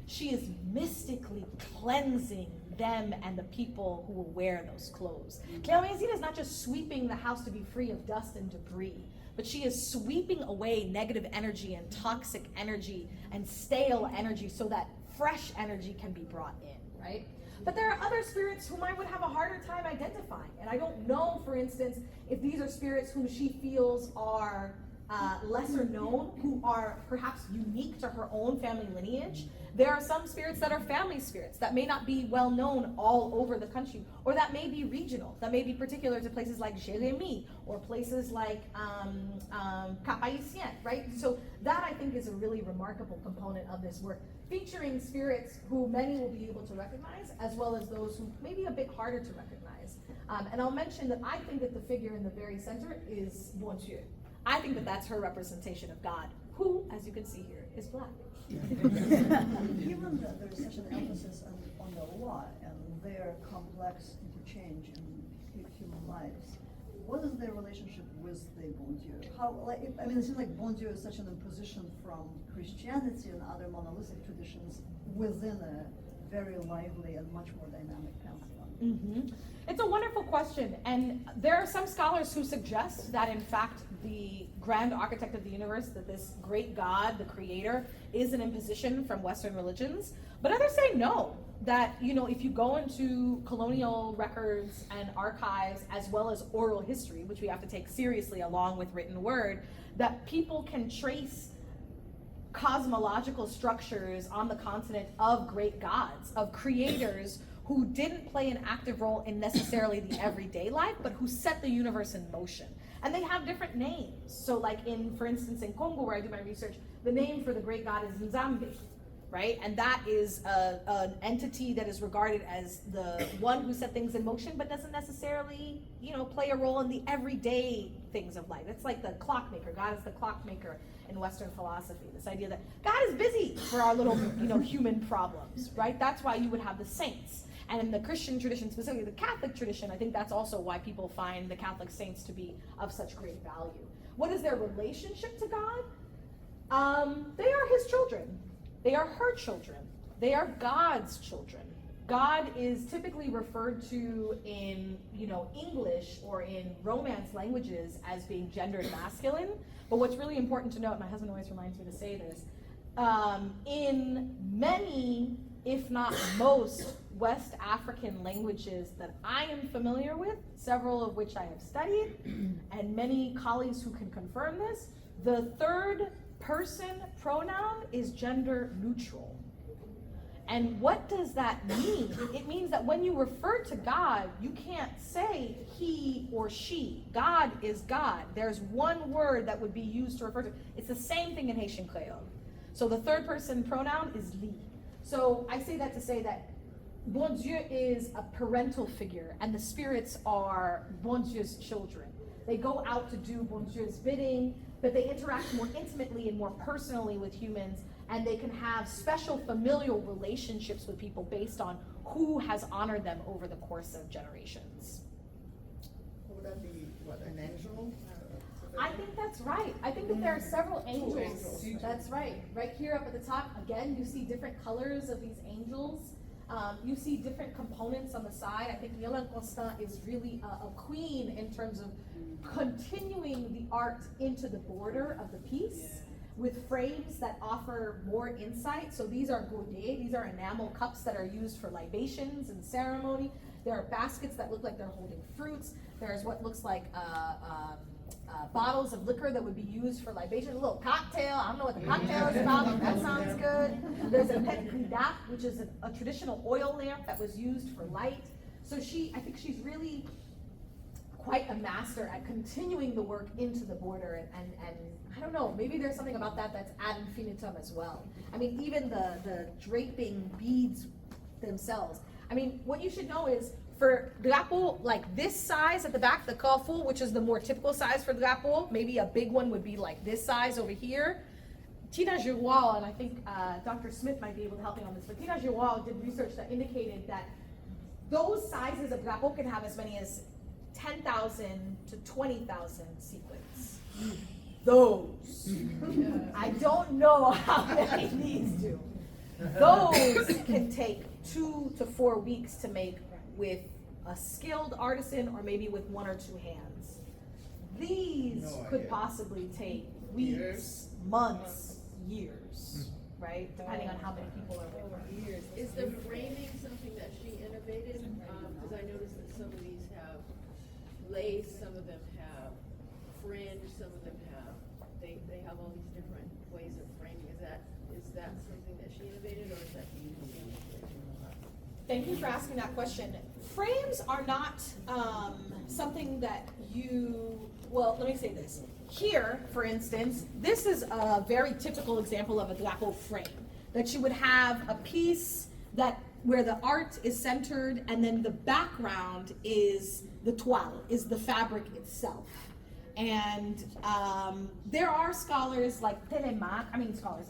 She is mystically cleansing them and the people who will wear those clothes. Cleomezina is not just sweeping the house to be free of dust and debris, but she is sweeping away negative energy and toxic energy and stale energy so that fresh energy can be brought in, right? But there are other spirits whom I would have a harder time identifying. And I don't know, for instance, if these are spirits whom she feels are lesser known, who are perhaps unique to her own family lineage. There are some spirits that are family spirits that may not be well known all over the country, or that may be regional, that may be particular to places like Jérémie, or places like Cap-Haïtien, right? So that, I think, is a really remarkable component of this work, featuring spirits who many will be able to recognize, as well as those who may be a bit harder to recognize. And I'll mention that I think that the figure in the very center is Bon Dieu. I think that that's her representation of God, who, as you can see here, is black. Given that there's such an emphasis on the law and their complex interchange in human lives, what is their relationship with the Bon Dieu? It seems like Bon Dieu is such an imposition from Christianity and other monolithic traditions within a very lively and much more dynamic pantheon. Mm-hmm. It's a wonderful question, and there are some scholars who suggest that, in fact, the grand architect of the universe, that this great God, the creator, is an imposition from Western religions. But others say no, that, if you go into colonial records and archives, as well as oral history, which we have to take seriously along with written word, that people can trace cosmological structures on the continent of great gods, of creators who didn't play an active role in necessarily the everyday life, but who set the universe in motion. And they have different names. So like for instance, in Congo, where I do my research, the name for the great god is Nzambe, right? And that is an entity that is regarded as the one who set things in motion, but doesn't necessarily, play a role in the everyday things of life. It's like the clockmaker. God is the clockmaker in Western philosophy. This idea that God is busy for our little, human problems, right? That's why you would have the saints. And in the Christian tradition, specifically the Catholic tradition, I think that's also why people find the Catholic saints to be of such great value. What is their relationship to God? They are his children. They are her children. They are God's children. God is typically referred to in, English or in Romance languages as being gendered masculine. But what's really important to note, my husband always reminds me to say this, in many if not most, West African languages that I am familiar with, several of which I have studied, and many colleagues who can confirm this, the third person pronoun is gender neutral. And what does that mean? It means that when you refer to God, you can't say he or she. God is God. There's one word that would be used to refer to. It's the same thing in Haitian Creole. So the third person pronoun is li. So I say that to say that Bon Dieu is a parental figure, and the spirits are Bon Dieu's children. They go out to do Bon Dieu's bidding, but they interact more intimately and more personally with humans, and they can have special familial relationships with people based on who has honored them over the course of generations. Would that be, what, an angel? I think that's right. I think that there are several angels. angels. That's right. Right here up at the top, again, you see different colors of these angels. You see different components on the side. I think Myrlande Constant is really a queen in terms of continuing the art into the border of the piece with frames that offer more insight. So these are gourdets, these are enamel cups that are used for libations and ceremony. There are baskets that look like they're holding fruits. There's what looks like bottles of liquor that would be used for libation. A little cocktail. I don't know what the cocktail is about, but that sounds good. There's a pet gridap, which is a traditional oil lamp that was used for light. So I think she's really quite a master at continuing the work into the border, and I don't know, maybe there's something about that that's ad infinitum as well. I mean, even the draping beads themselves. I mean, what you should know is for drapeau like this size at the back, the carrefour, which is the more typical size for drapeau, maybe a big one would be like this size over here. Tina Giroir, and I think Dr. Smith might be able to help me on this, but Tina Giroir did research that indicated that those sizes of drapeau can have as many as 10,000 to 20,000 sequins. Those. I don't know how many these do. Those can take 2 to 4 weeks to make with a skilled artisan or maybe with 1 or 2 hands. These could possibly take weeks, months, years, right? Depending on how many people are there. Is the framing something that she innovated? Because I noticed that some of these have lace, some of them have fringe, some of them have, they have all these different ways of framing. Is that something that she innovated, or is that Thank you for asking that question. Frames are not something that well, let me say this. Here, for instance, this is a very typical example of a drapeau frame, that you would have a piece where the art is centered, and then the background is the toile, is the fabric itself. And there are artists like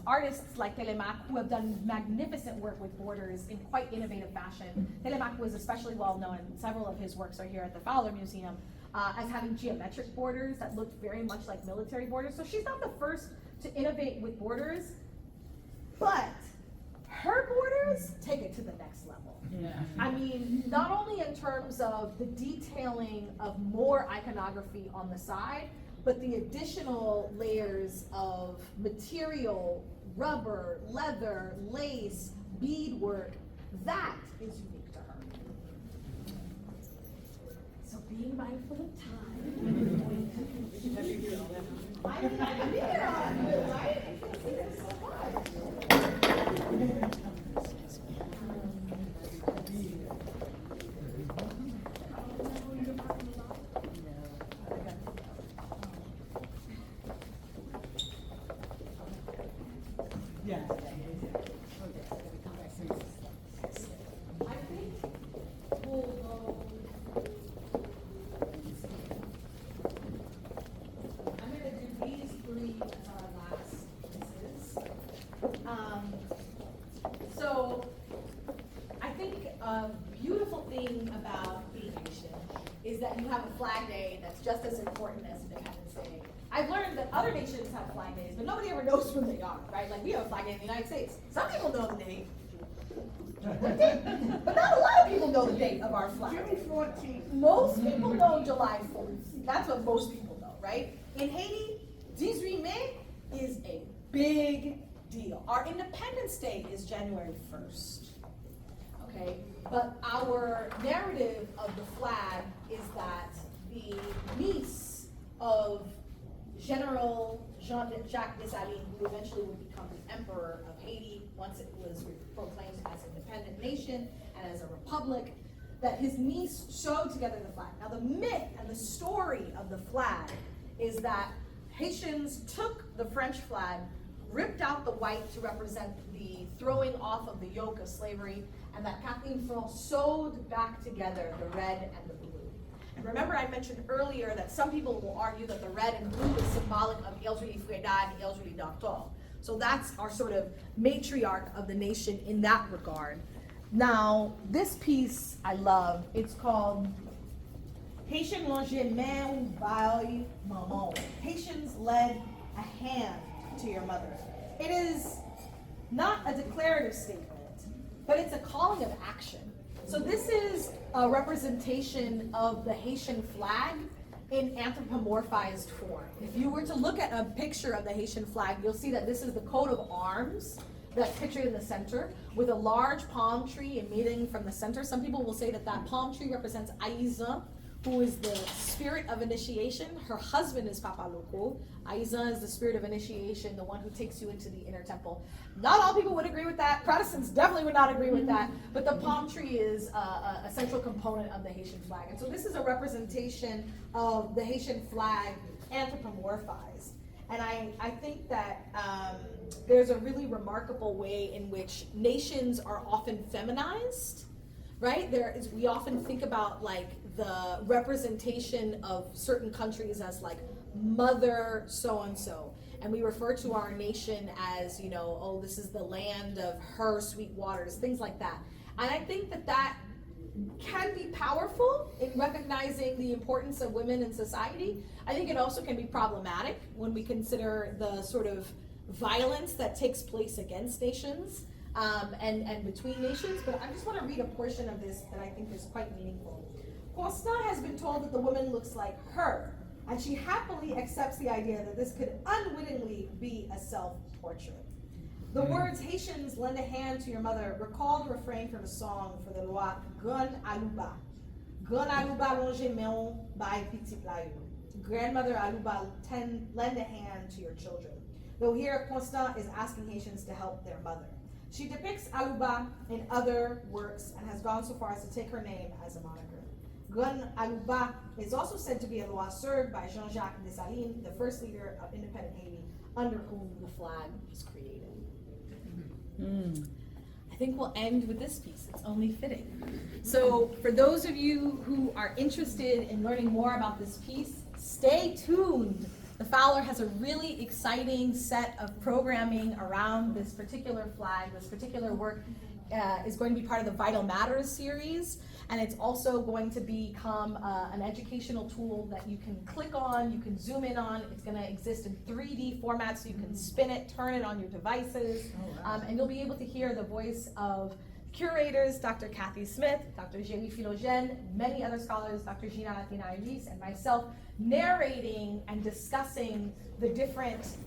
artists like Telemaque who have done magnificent work with borders in quite innovative fashion. Telemaque was especially well known, several of his works are here at the Fowler Museum, as having geometric borders that looked very much like military borders. So she's not the first to innovate with borders, but her borders take it to the next level. Yeah. I mean, not only in terms of the detailing of more iconography on the side, but the additional layers of material, rubber, leather, lace, beadwork, that is unique to her. So being mindful of time. I can be here on it, right? I can see this so much. Flag Day that's just as important as Independence Day. I've learned that other nations have flag days, but nobody ever knows when they are, right? Like we have a flag day in the United States. Some people know the date, but not a lot of people know the date of our flag. June 14th. Most people know July 4th. That's what most people know, right? In Haiti, 18 May is a big deal. Our Independence Day is January 1st. okay? But our narrative of the flag is that the niece of General Jean-Jacques Dessalines, who eventually would become the Emperor of Haiti once it was proclaimed as an independent nation and as a republic, that his niece sewed together the flag. Now the myth and the story of the flag is that Haitians took the French flag, ripped out the white to represent the throwing off of the yoke of slavery, and that Kathleen Front sewed back together the red and the blue. And remember I mentioned earlier that some people will argue that the red and blue is symbolic of Elzuri Freda and Elzuri Doctor. So that's our sort of matriarch of the nation in that regard. Now, this piece I love, it's called Haitian Longe Main by Maman. Haitians led a hand to your mother. It is not a declarative statement, but it's a calling of action. So this is a representation of the Haitian flag in anthropomorphized form. If you were to look at a picture of the Haitian flag, you'll see that this is the coat of arms that's pictured in the center with a large palm tree emitting from the center. Some people will say that that palm tree represents Aiza, who is the spirit of initiation. Her husband is Papa Loko. Aiza is the spirit of initiation, the one who takes you into the inner temple. Not all people would agree with that. Protestants definitely would not agree with that, but the palm tree is a central component of the Haitian flag. And so this is a representation of the Haitian flag anthropomorphized. And I think that there's a really remarkable way in which nations are often feminized, right? We often think about like the representation of certain countries as like mother so-and-so. And we refer to our nation as, you know, oh, this is the land of her sweet waters, things like that. And I think that that can be powerful in recognizing the importance of women in society. I think it also can be problematic when we consider the sort of violence that takes place against nations and between nations. But I just want to read a portion of this that I think is quite meaningful. Constant has been told that the woman looks like her, and she happily accepts the idea that this could unwittingly be a self-portrait. The words Haitians lend a hand to your mother recall the refrain from a song for the Loi Gon Aluba. Gon Aluba longe meon by Petit Playo. Grandmother Aluba lend a hand to your children. Though here Constant is asking Haitians to help their mother. She depicts Aluba in other works and has gone so far as to take her name as a moniker. Gon Aluba is also said to be a loi served by Jean-Jacques Dessalines, the first leader of independent Haiti, under whom the flag was created. I think we'll end with this piece. It's only fitting. So for those of you who are interested in learning more about this piece, stay tuned. The Fowler has a really exciting set of programming around this particular flag. This particular work is going to be part of the Vital Matters series, and it's also going to become an educational tool that you can click on, you can zoom in on. It's going to exist in 3D format, so you can spin it, turn it on your devices, and you'll be able to hear the voice of curators, Dr. Kathy Smith, Dr. Jerry Philogène, many other scholars, Dr. Gina Latina Iris, and myself, narrating and discussing the different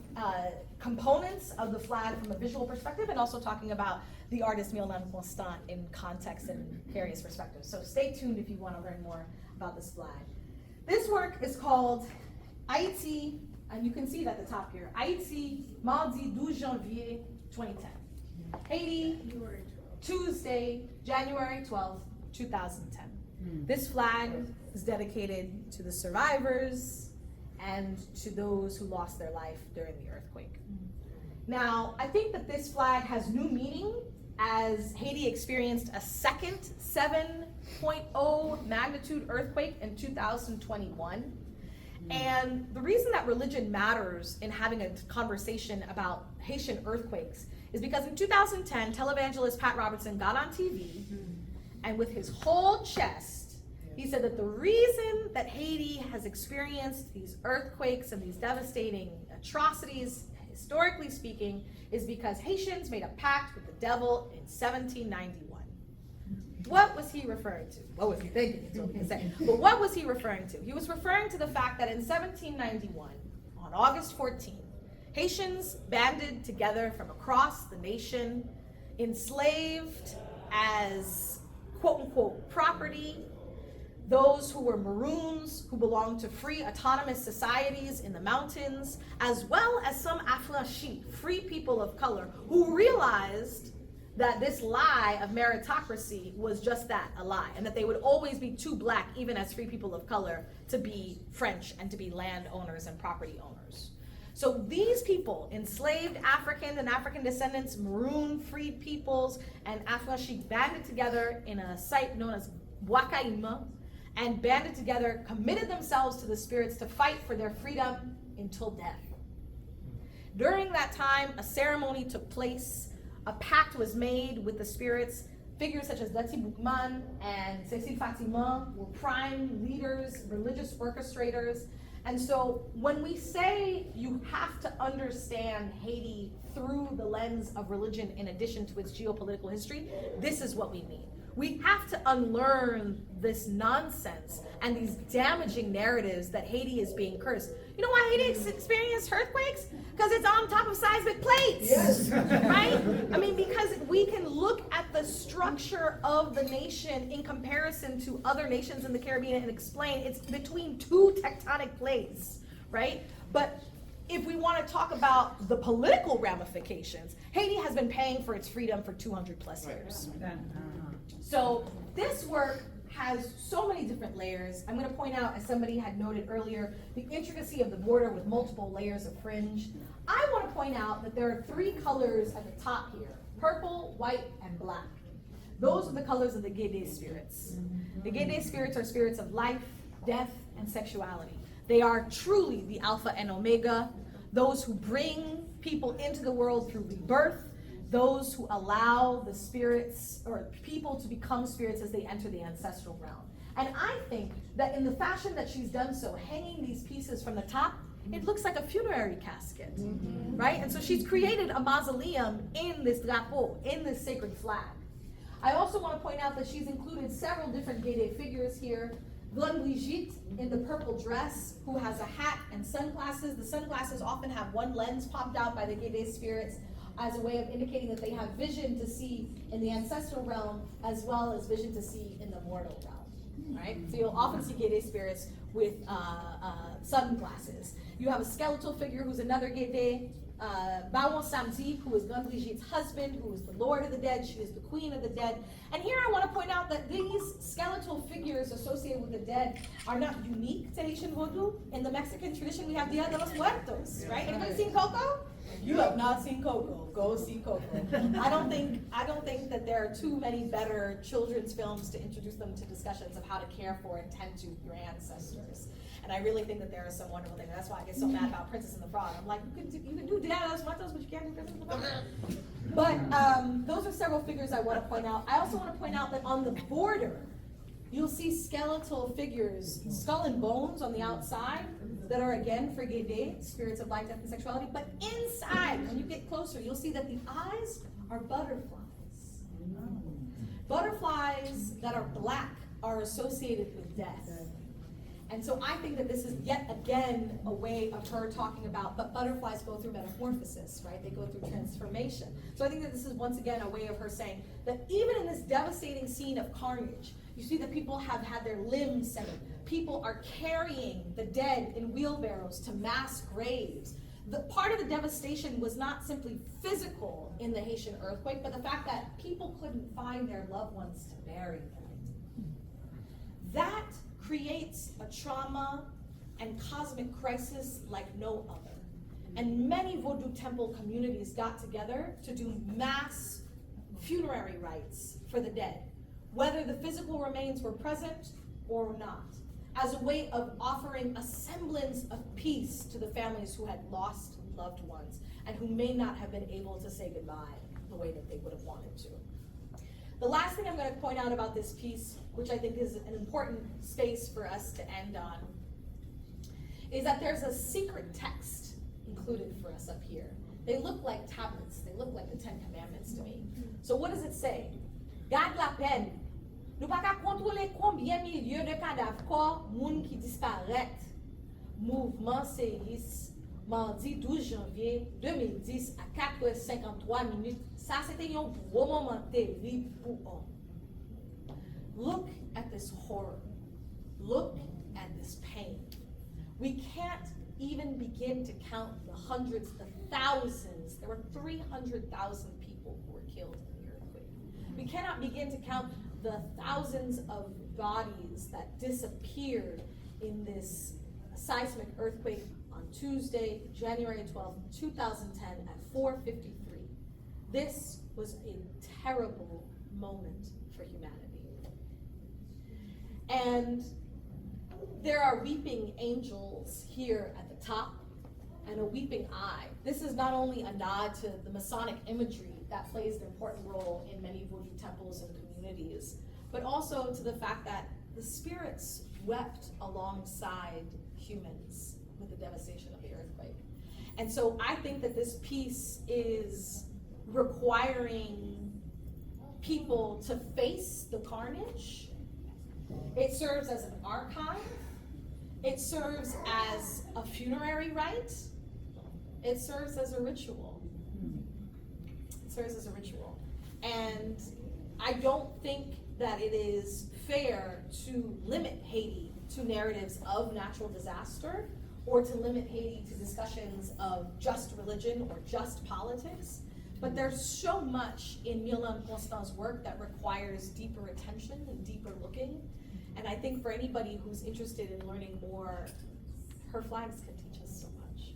components of the flag from a visual perspective, and also talking about the artist Myrlande Constant in context and various perspectives. So stay tuned if you want to learn more about this flag. This work is called Haïti, and you can see it at the top here, Haïti, Mardi 12 Janvier 2010. Haiti, Tuesday, January 12th, 2010. This flag is dedicated to the survivors and to those who lost their life during the earthquake. Now, I think that this flag has new meaning as Haiti experienced a second 7.0 magnitude earthquake in 2021. And the reason that religion matters in having a conversation about Haitian earthquakes is because in 2010, televangelist Pat Robertson got on TV, and with his whole chest, he said that the reason that Haiti has experienced these earthquakes and these devastating atrocities, historically speaking, is because Haitians made a pact with the devil in 1791. What was he referring to? What was he thinking? It's okay to say. But what was he referring to? He was referring to the fact that in 1791, on August 14th, Haitians banded together from across the nation, enslaved as quote unquote property, those who were Maroons, who belonged to free autonomous societies in the mountains, as well as some affranchis, free people of color, who realized that this lie of meritocracy was just that, a lie, and that they would always be too black, even as free people of color, to be French and to be landowners and property owners. So these people, enslaved Africans and African descendants, Maroon freed peoples, and affranchis banded together in a site known as Wakaima, and banded together, committed themselves to the spirits to fight for their freedom until death. During that time, a ceremony took place, a pact was made with the spirits. Figures such as Dati Boukman and Cécile Fatima were prime leaders, religious orchestrators. And so when we say you have to understand Haiti through the lens of religion in addition to its geopolitical history, this is what we mean. We have to unlearn this nonsense and these damaging narratives that Haiti is being cursed. You know why Haiti experienced earthquakes? Because it's on top of seismic plates. Yes. Right? I mean, because we can look at the structure of the nation in comparison to other nations in the Caribbean and explain it's between two tectonic plates, right? But if we want to talk about the political ramifications, Haiti has been paying for its freedom for 200 plus years. So this work has so many different layers. I'm going to point out, as somebody had noted earlier, the intricacy of the border with multiple layers of fringe. I want to point out that there are three colors at the top here: purple, white, and black. Those are the colors of the Guédé spirits. The Guédé spirits are spirits of life, death, and sexuality. They are truly the Alpha and Omega, those who bring people into the world through rebirth, those who allow the spirits or people to become spirits as they enter the ancestral realm. And I think that in the fashion that she's done so, hanging these pieces from the top, it looks like a funerary casket, right? And so she's created a mausoleum in this drapeau, in this sacred flag. I also want to point out that she's included several different Guédé figures here. Glun Brigitte in the purple dress, who has a hat and sunglasses. The sunglasses often have one lens popped out by the Guédé spirits as a way of indicating that they have vision to see in the ancestral realm as well as vision to see in the mortal realm, right? So you'll often see Guédé spirits with sunglasses. You have a skeletal figure who's another Guédé, Bawon Samdi, who is Glun Brigitte's husband, who is the Lord of the Dead. She is the Queen of the Dead. And here I want to point out that these skeletal figures associated with the dead are not unique to Haitian Vodou. In the Mexican tradition, we have Dia de los Muertos, right? Anybody seen Coco? You have not seen Coco. Go see Coco. I don't think that there are too many better children's films to introduce them to discussions of how to care for and tend to your ancestors. And I really think that there are some wonderful things. That's why I get so mad about Princess and the Frog. I'm like, you can do Dia de los Muertos, but you can't do Princess and the Frog. But those are several figures I want to point out. I also want to point out that on the border, you'll see skeletal figures, skull and bones on the outside that are again for Guédé, spirits of life, death, and sexuality. But inside, when you get closer, you'll see that the eyes are butterflies. Butterflies that are black are associated with death. And so I think that this is yet again a way of her talking about, but butterflies go through metamorphosis, right? They go through transformation. So I think that this is once again a way of her saying that even in this devastating scene of carnage, you see that people have had their limbs severed. People are carrying the dead in wheelbarrows to mass graves. The part of the devastation was not simply physical in the Haitian earthquake, but the fact that people couldn't find their loved ones to bury them. That creates a trauma and cosmic crisis like no other. And many Vodou temple communities got together to do mass funerary rites for the dead, whether the physical remains were present or not, as a way of offering a semblance of peace to the families who had lost loved ones and who may not have been able to say goodbye the way that they would have wanted to. The last thing I'm going to point out about this piece, which I think is an important space for us to end on, is that there's a secret text included for us up here. They look like tablets. They look like the 10 Commandments to me. So what does it say? Garde la peine. Nous pas qu'à contrôler combien milliers de cadavres corps moun qui disparaît. Mouvement séris, mardi 12 janvier 2010 à 4h53 minutes. Ça, c'était un gros moment terrible pour eux. look at this horror, look at this pain. We can't even begin to count the hundreds, the thousands. There were 300,000 people who were killed in the earthquake. We cannot begin to count the thousands of bodies that disappeared in this seismic earthquake on Tuesday, January 12, 2010 at 4:53. This was a terrible moment for humanity. And there are weeping angels here at the top and a weeping eye. This is not only a nod to the Masonic imagery that plays an important role in many Vodou temples and communities, but also to the fact that the spirits wept alongside humans with the devastation of the earthquake. And so I think that this piece is requiring people to face the carnage. It serves as an archive. It serves as a funerary rite. It serves as a ritual. It serves as a ritual. And I don't think that it is fair to limit Haiti to narratives of natural disaster or to limit Haiti to discussions of just religion or just politics. But there's so much in Myrlande Constant's work that requires deeper attention and deeper looking. And I think for anybody who's interested in learning more, her flags can teach us so much.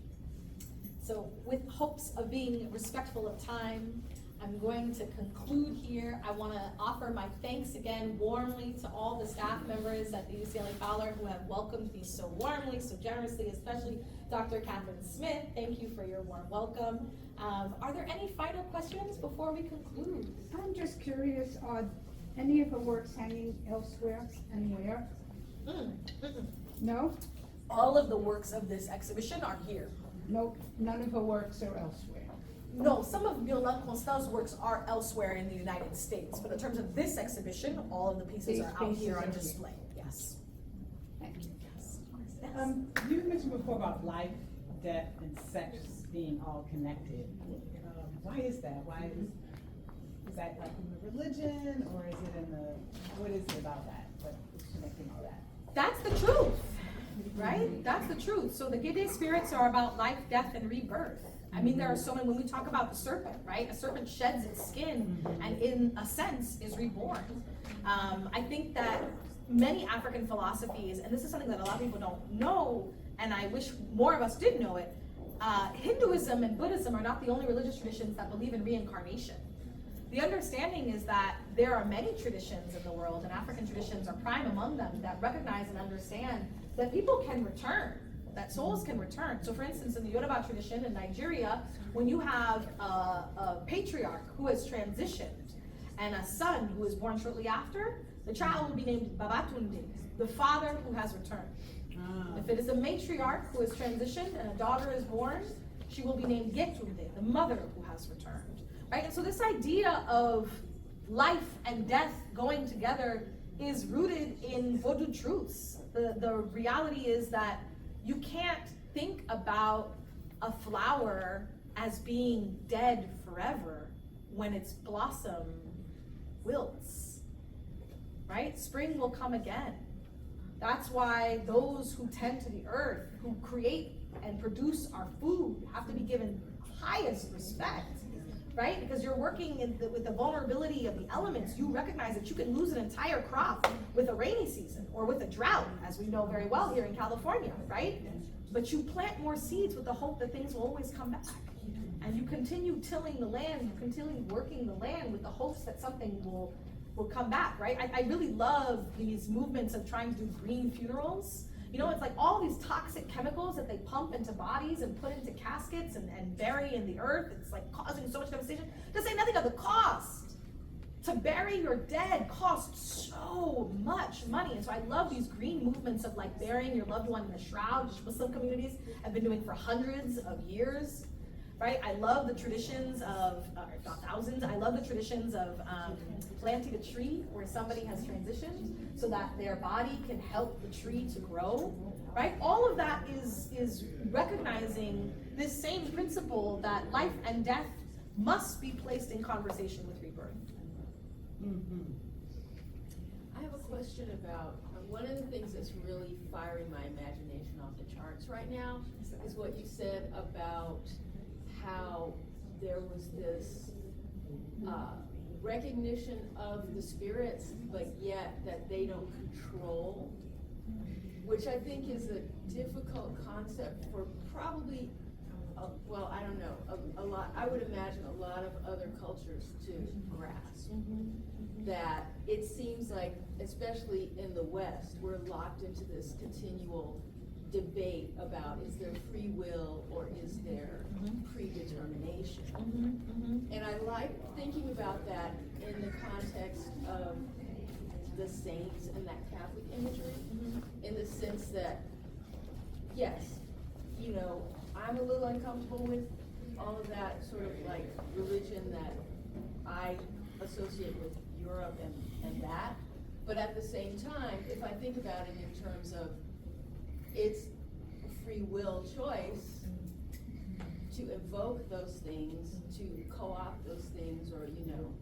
So with hopes of being respectful of time, I'm going to conclude here. I want to offer my thanks again warmly to all the staff members at the UCLA Fowler who have welcomed me so warmly, so generously, especially Dr. Catherine Smith. Thank you for your warm welcome. Are there any final questions before we conclude? I'm just curious, are any of her works hanging elsewhere, anywhere? No? All of the works of this exhibition are here. No, none of her works are elsewhere. No, some of Myrlande Constant's works are elsewhere in the United States, but in terms of this exhibition, all of the pieces These are out here on pieces are display. Yes. Thank you. Yes. You mentioned before about life, death, and sex being all connected. Why is that? Why is that like in the religion, or is it in the, what is it about that? What's connecting all that? That's the truth, right? That's the truth. So the Gede spirits are about life, death, and rebirth. I mean, there are so many, when we talk about the serpent, right? A serpent sheds its skin and in a sense is reborn. I think that many African philosophies, and this is something that a lot of people don't know, and I wish more of us did know it, Hinduism and Buddhism are not the only religious traditions that believe in reincarnation. The understanding is that there are many traditions in the world, and African traditions are prime among them, that recognize and understand that people can return, that souls can return. So for instance, in the Yoruba tradition in Nigeria, when you have a patriarch who has transitioned and a son who is born shortly after, the child will be named Babatunde, the father who has returned. If it is a matriarch who has transitioned and a daughter is born, she will be named Getunde, the mother who has returned. Right? And so this idea of life and death going together is rooted in Vodou truths. The reality is that you can't think about a flower as being dead forever when its blossom wilts, right? Spring will come again. That's why those who tend to the earth, who create and produce our food, have to be given highest respect, right? Because you're working with the vulnerability of the elements. You recognize that you can lose an entire crop with a rainy season or with a drought, as we know very well here in California, right? But you plant more seeds with the hope that things will always come back. And you continue tilling the land, you continue working the land with the hopes that something will come back, right? I really love these movements of trying to do green funerals. You know, it's like all these toxic chemicals that they pump into bodies and put into caskets and bury in the earth. It's like causing so much devastation. To say nothing of the cost. To bury your dead costs so much money. And so I love these green movements of like burying your loved one in a shroud, which Muslim communities have been doing for hundreds of years. Right? I love the traditions of, if not thousands, I love the traditions of planting a tree where somebody has transitioned so that their body can help the tree to grow, right? All of that is recognizing this same principle that life and death must be placed in conversation with rebirth. I I have a question about, one of the things that's really firing my imagination off the charts right now is what you said about how there was this recognition of the spirits, but yet that they don't control, which I think is a difficult concept for probably, well, I don't know, a lot, I would imagine a lot of other cultures to grasp. That it seems like, especially in the West, we're locked into this continual debate about is there free will or is there predetermination? And I like thinking about that in the context of the saints and that Catholic imagery, in the sense that, yes, you know, I'm a little uncomfortable with all of that sort of like religion that I associate with Europe and that, but at the same time, if I think about it in terms of it's a free will choice to evoke those things, to co-opt those things, or, you know,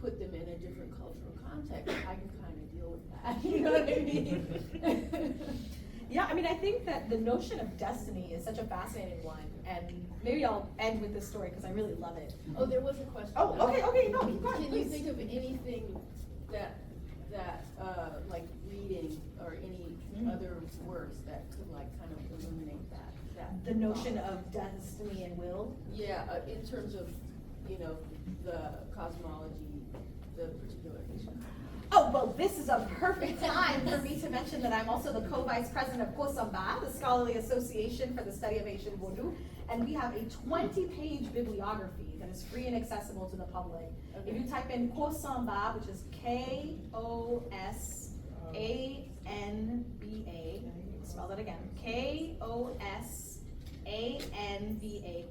put them in a different cultural context, I can kind of deal with that. You know what I mean? Yeah, I mean, I think that the notion of destiny is such a fascinating one, and maybe I'll end with this story because I really love it. Oh, there was a question. Oh, okay, no, keep going, Can please. you think of anything that like reading or any other works that could like kind of illuminate that? The notion of destiny and will? Yeah, in terms of, you know, the cosmology, the particular Haitian. Oh, well, this is a perfect time for me to mention that I'm also the Co-Vice President of KOSANBA, the Scholarly Association for the Study of Haitian Vodou, and we have a 20-page bibliography that is free and accessible to the public. Okay. If you type in KOSANBA, which is KOSANBA, spell that again, KOSANBA,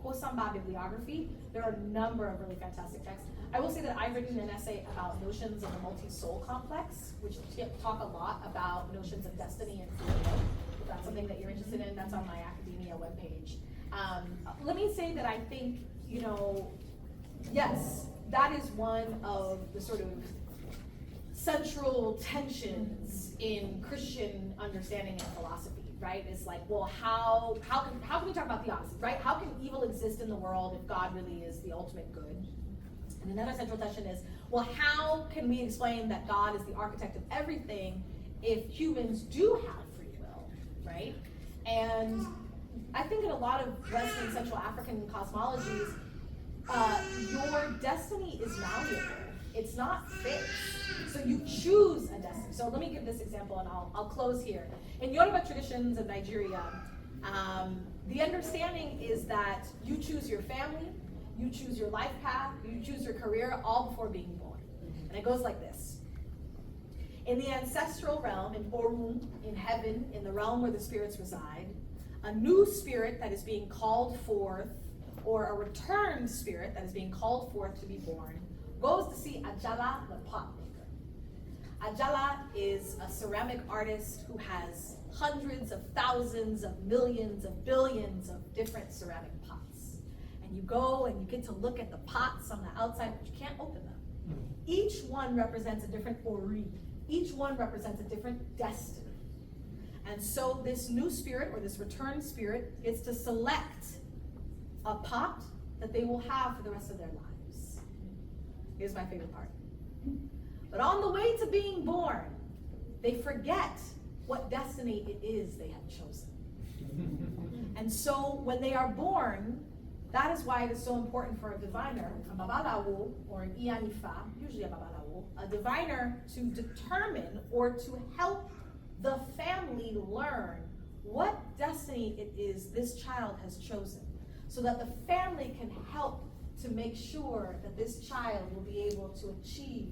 KOSANBA bibliography, there are a number of really fantastic texts. I will say that I've written an essay about notions of the multi-soul complex, which talk a lot about notions of destiny and free will. If that's something that you're interested in, that's on my academia webpage. Let me say that I think, you know, yes, that is one of the sort of central tensions in Christian understanding and philosophy, right? It's like, well, how can we talk about theodicy, right? How can evil exist in the world if God really is the ultimate good? And another central tension is, well, how can we explain that God is the architect of everything if humans do have free will, right? And I think in a lot of West and Central African cosmologies, your destiny is malleable. It's not fixed. So you choose a destiny. So let me give this example and I'll close here. In Yoruba traditions of Nigeria, the understanding is that you choose your family, you choose your life path, you choose your career, all before being born. And it goes like this. In the ancestral realm, in Orun, in heaven, in the realm where the spirits reside, a new spirit that is being called forth, or a returned spirit that is being called forth to be born, goes to see Ajala, the pot maker. Ajala is a ceramic artist who has hundreds of thousands of millions of billions of different ceramic pots. You go and you get to look at the pots on the outside, but you can't open them. Each one represents a different ori. Each one represents a different destiny. And so this new spirit, or this returned spirit, gets to select a pot that they will have for the rest of their lives. Here's my favorite part. But on the way to being born, they forget what destiny it is they have chosen. And so when they are born, that is why it is so important for a diviner, a babalawo, or an ianifa, usually a babalawo, a diviner to determine or to help the family learn what destiny it is this child has chosen, so that the family can help to make sure that this child will be able to achieve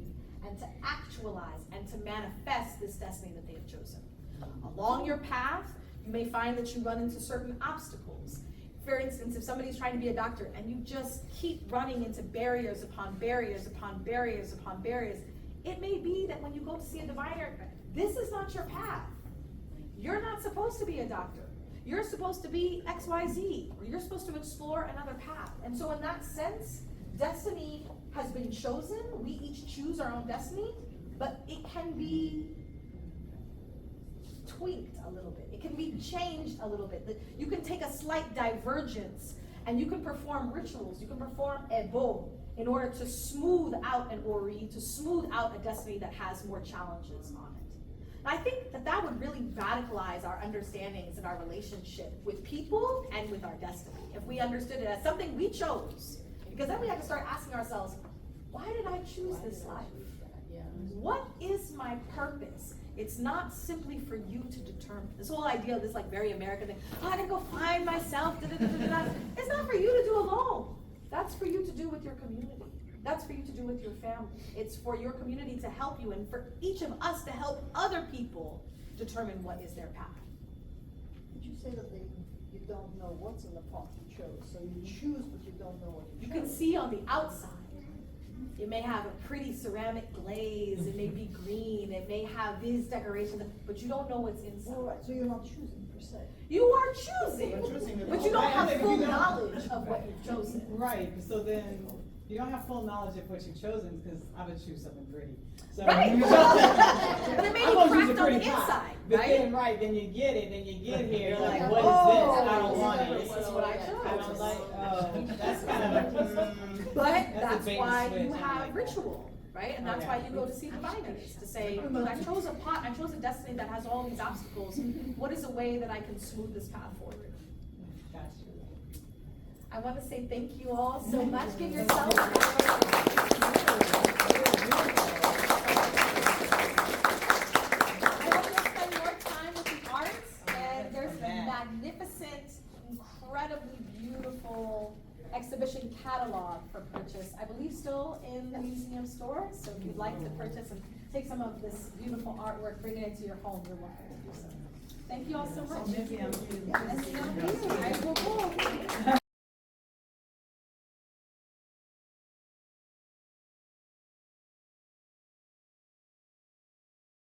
and to actualize and to manifest this destiny that they have chosen. Along your path, you may find that you run into certain obstacles. For instance, if somebody's trying to be a doctor and you just keep running into barriers upon barriers upon barriers upon barriers, it may be that when you go to see a diviner, this is not your path. You're not supposed to be a doctor. You're supposed to be XYZ, or you're supposed to explore another path. And so in that sense, destiny has been chosen. We each choose our own destiny, but it can be tweaked a little bit. It can be changed a little bit. You can take a slight divergence and you can perform rituals. You can perform ebo in order to smooth out an ori, to smooth out a destiny that has more challenges on it. And I think that that would really radicalize our understandings and our relationship with people and with our destiny if we understood it as something we chose. Because then we have to start asking ourselves, why did I choose this life? What is my purpose? It's not simply for you to determine. This whole idea of this like very American thing, oh, I gotta go find myself, da, da, da, da, da. It's not for you to do alone. That's for you to do with your community. That's for you to do with your family. It's for your community to help you and for each of us to help other people determine what is their path. Did you say that you don't know what's in the path you chose? So you choose, but you don't know what you You chose. can see on the outside. It may have a pretty ceramic glaze, it may be green, it may have these decorations, but you don't know what's inside. All right, so you're not choosing per se. You are choosing, You're choosing it. but you don't Right, I have think if full you don't- knowledge of what you've chosen. Right, so then you don't have full knowledge of what you've chosen because I would choose something pretty. So Right. you But it may I'm be gonna choose cracked a on pretty the pot. inside, But right? then, right, then you get it, then you get here, you're like, Like, what is oh, this? I don't want it. this is what I And chose. I'm like, oh, that's kind of, But That's a that's bait and why switch, you I have like that. ritual, right? And that's Okay. why you go to see diviners, to say, look, I chose a pot, I chose a destiny that has all these obstacles. What is a way that I can smooth this path forward? Gotcha. I want to say thank you all so much. Give yourself. I hope you'll spend more time with the arts, and there's a magnificent, incredibly beautiful exhibition catalog for purchase. I believe still in the museum stores, so if you'd like to purchase and take some of this beautiful artwork, bring it into your home, you're welcome to do so. Thank you all so much. Maybe I'm Yes, thank you. I will go.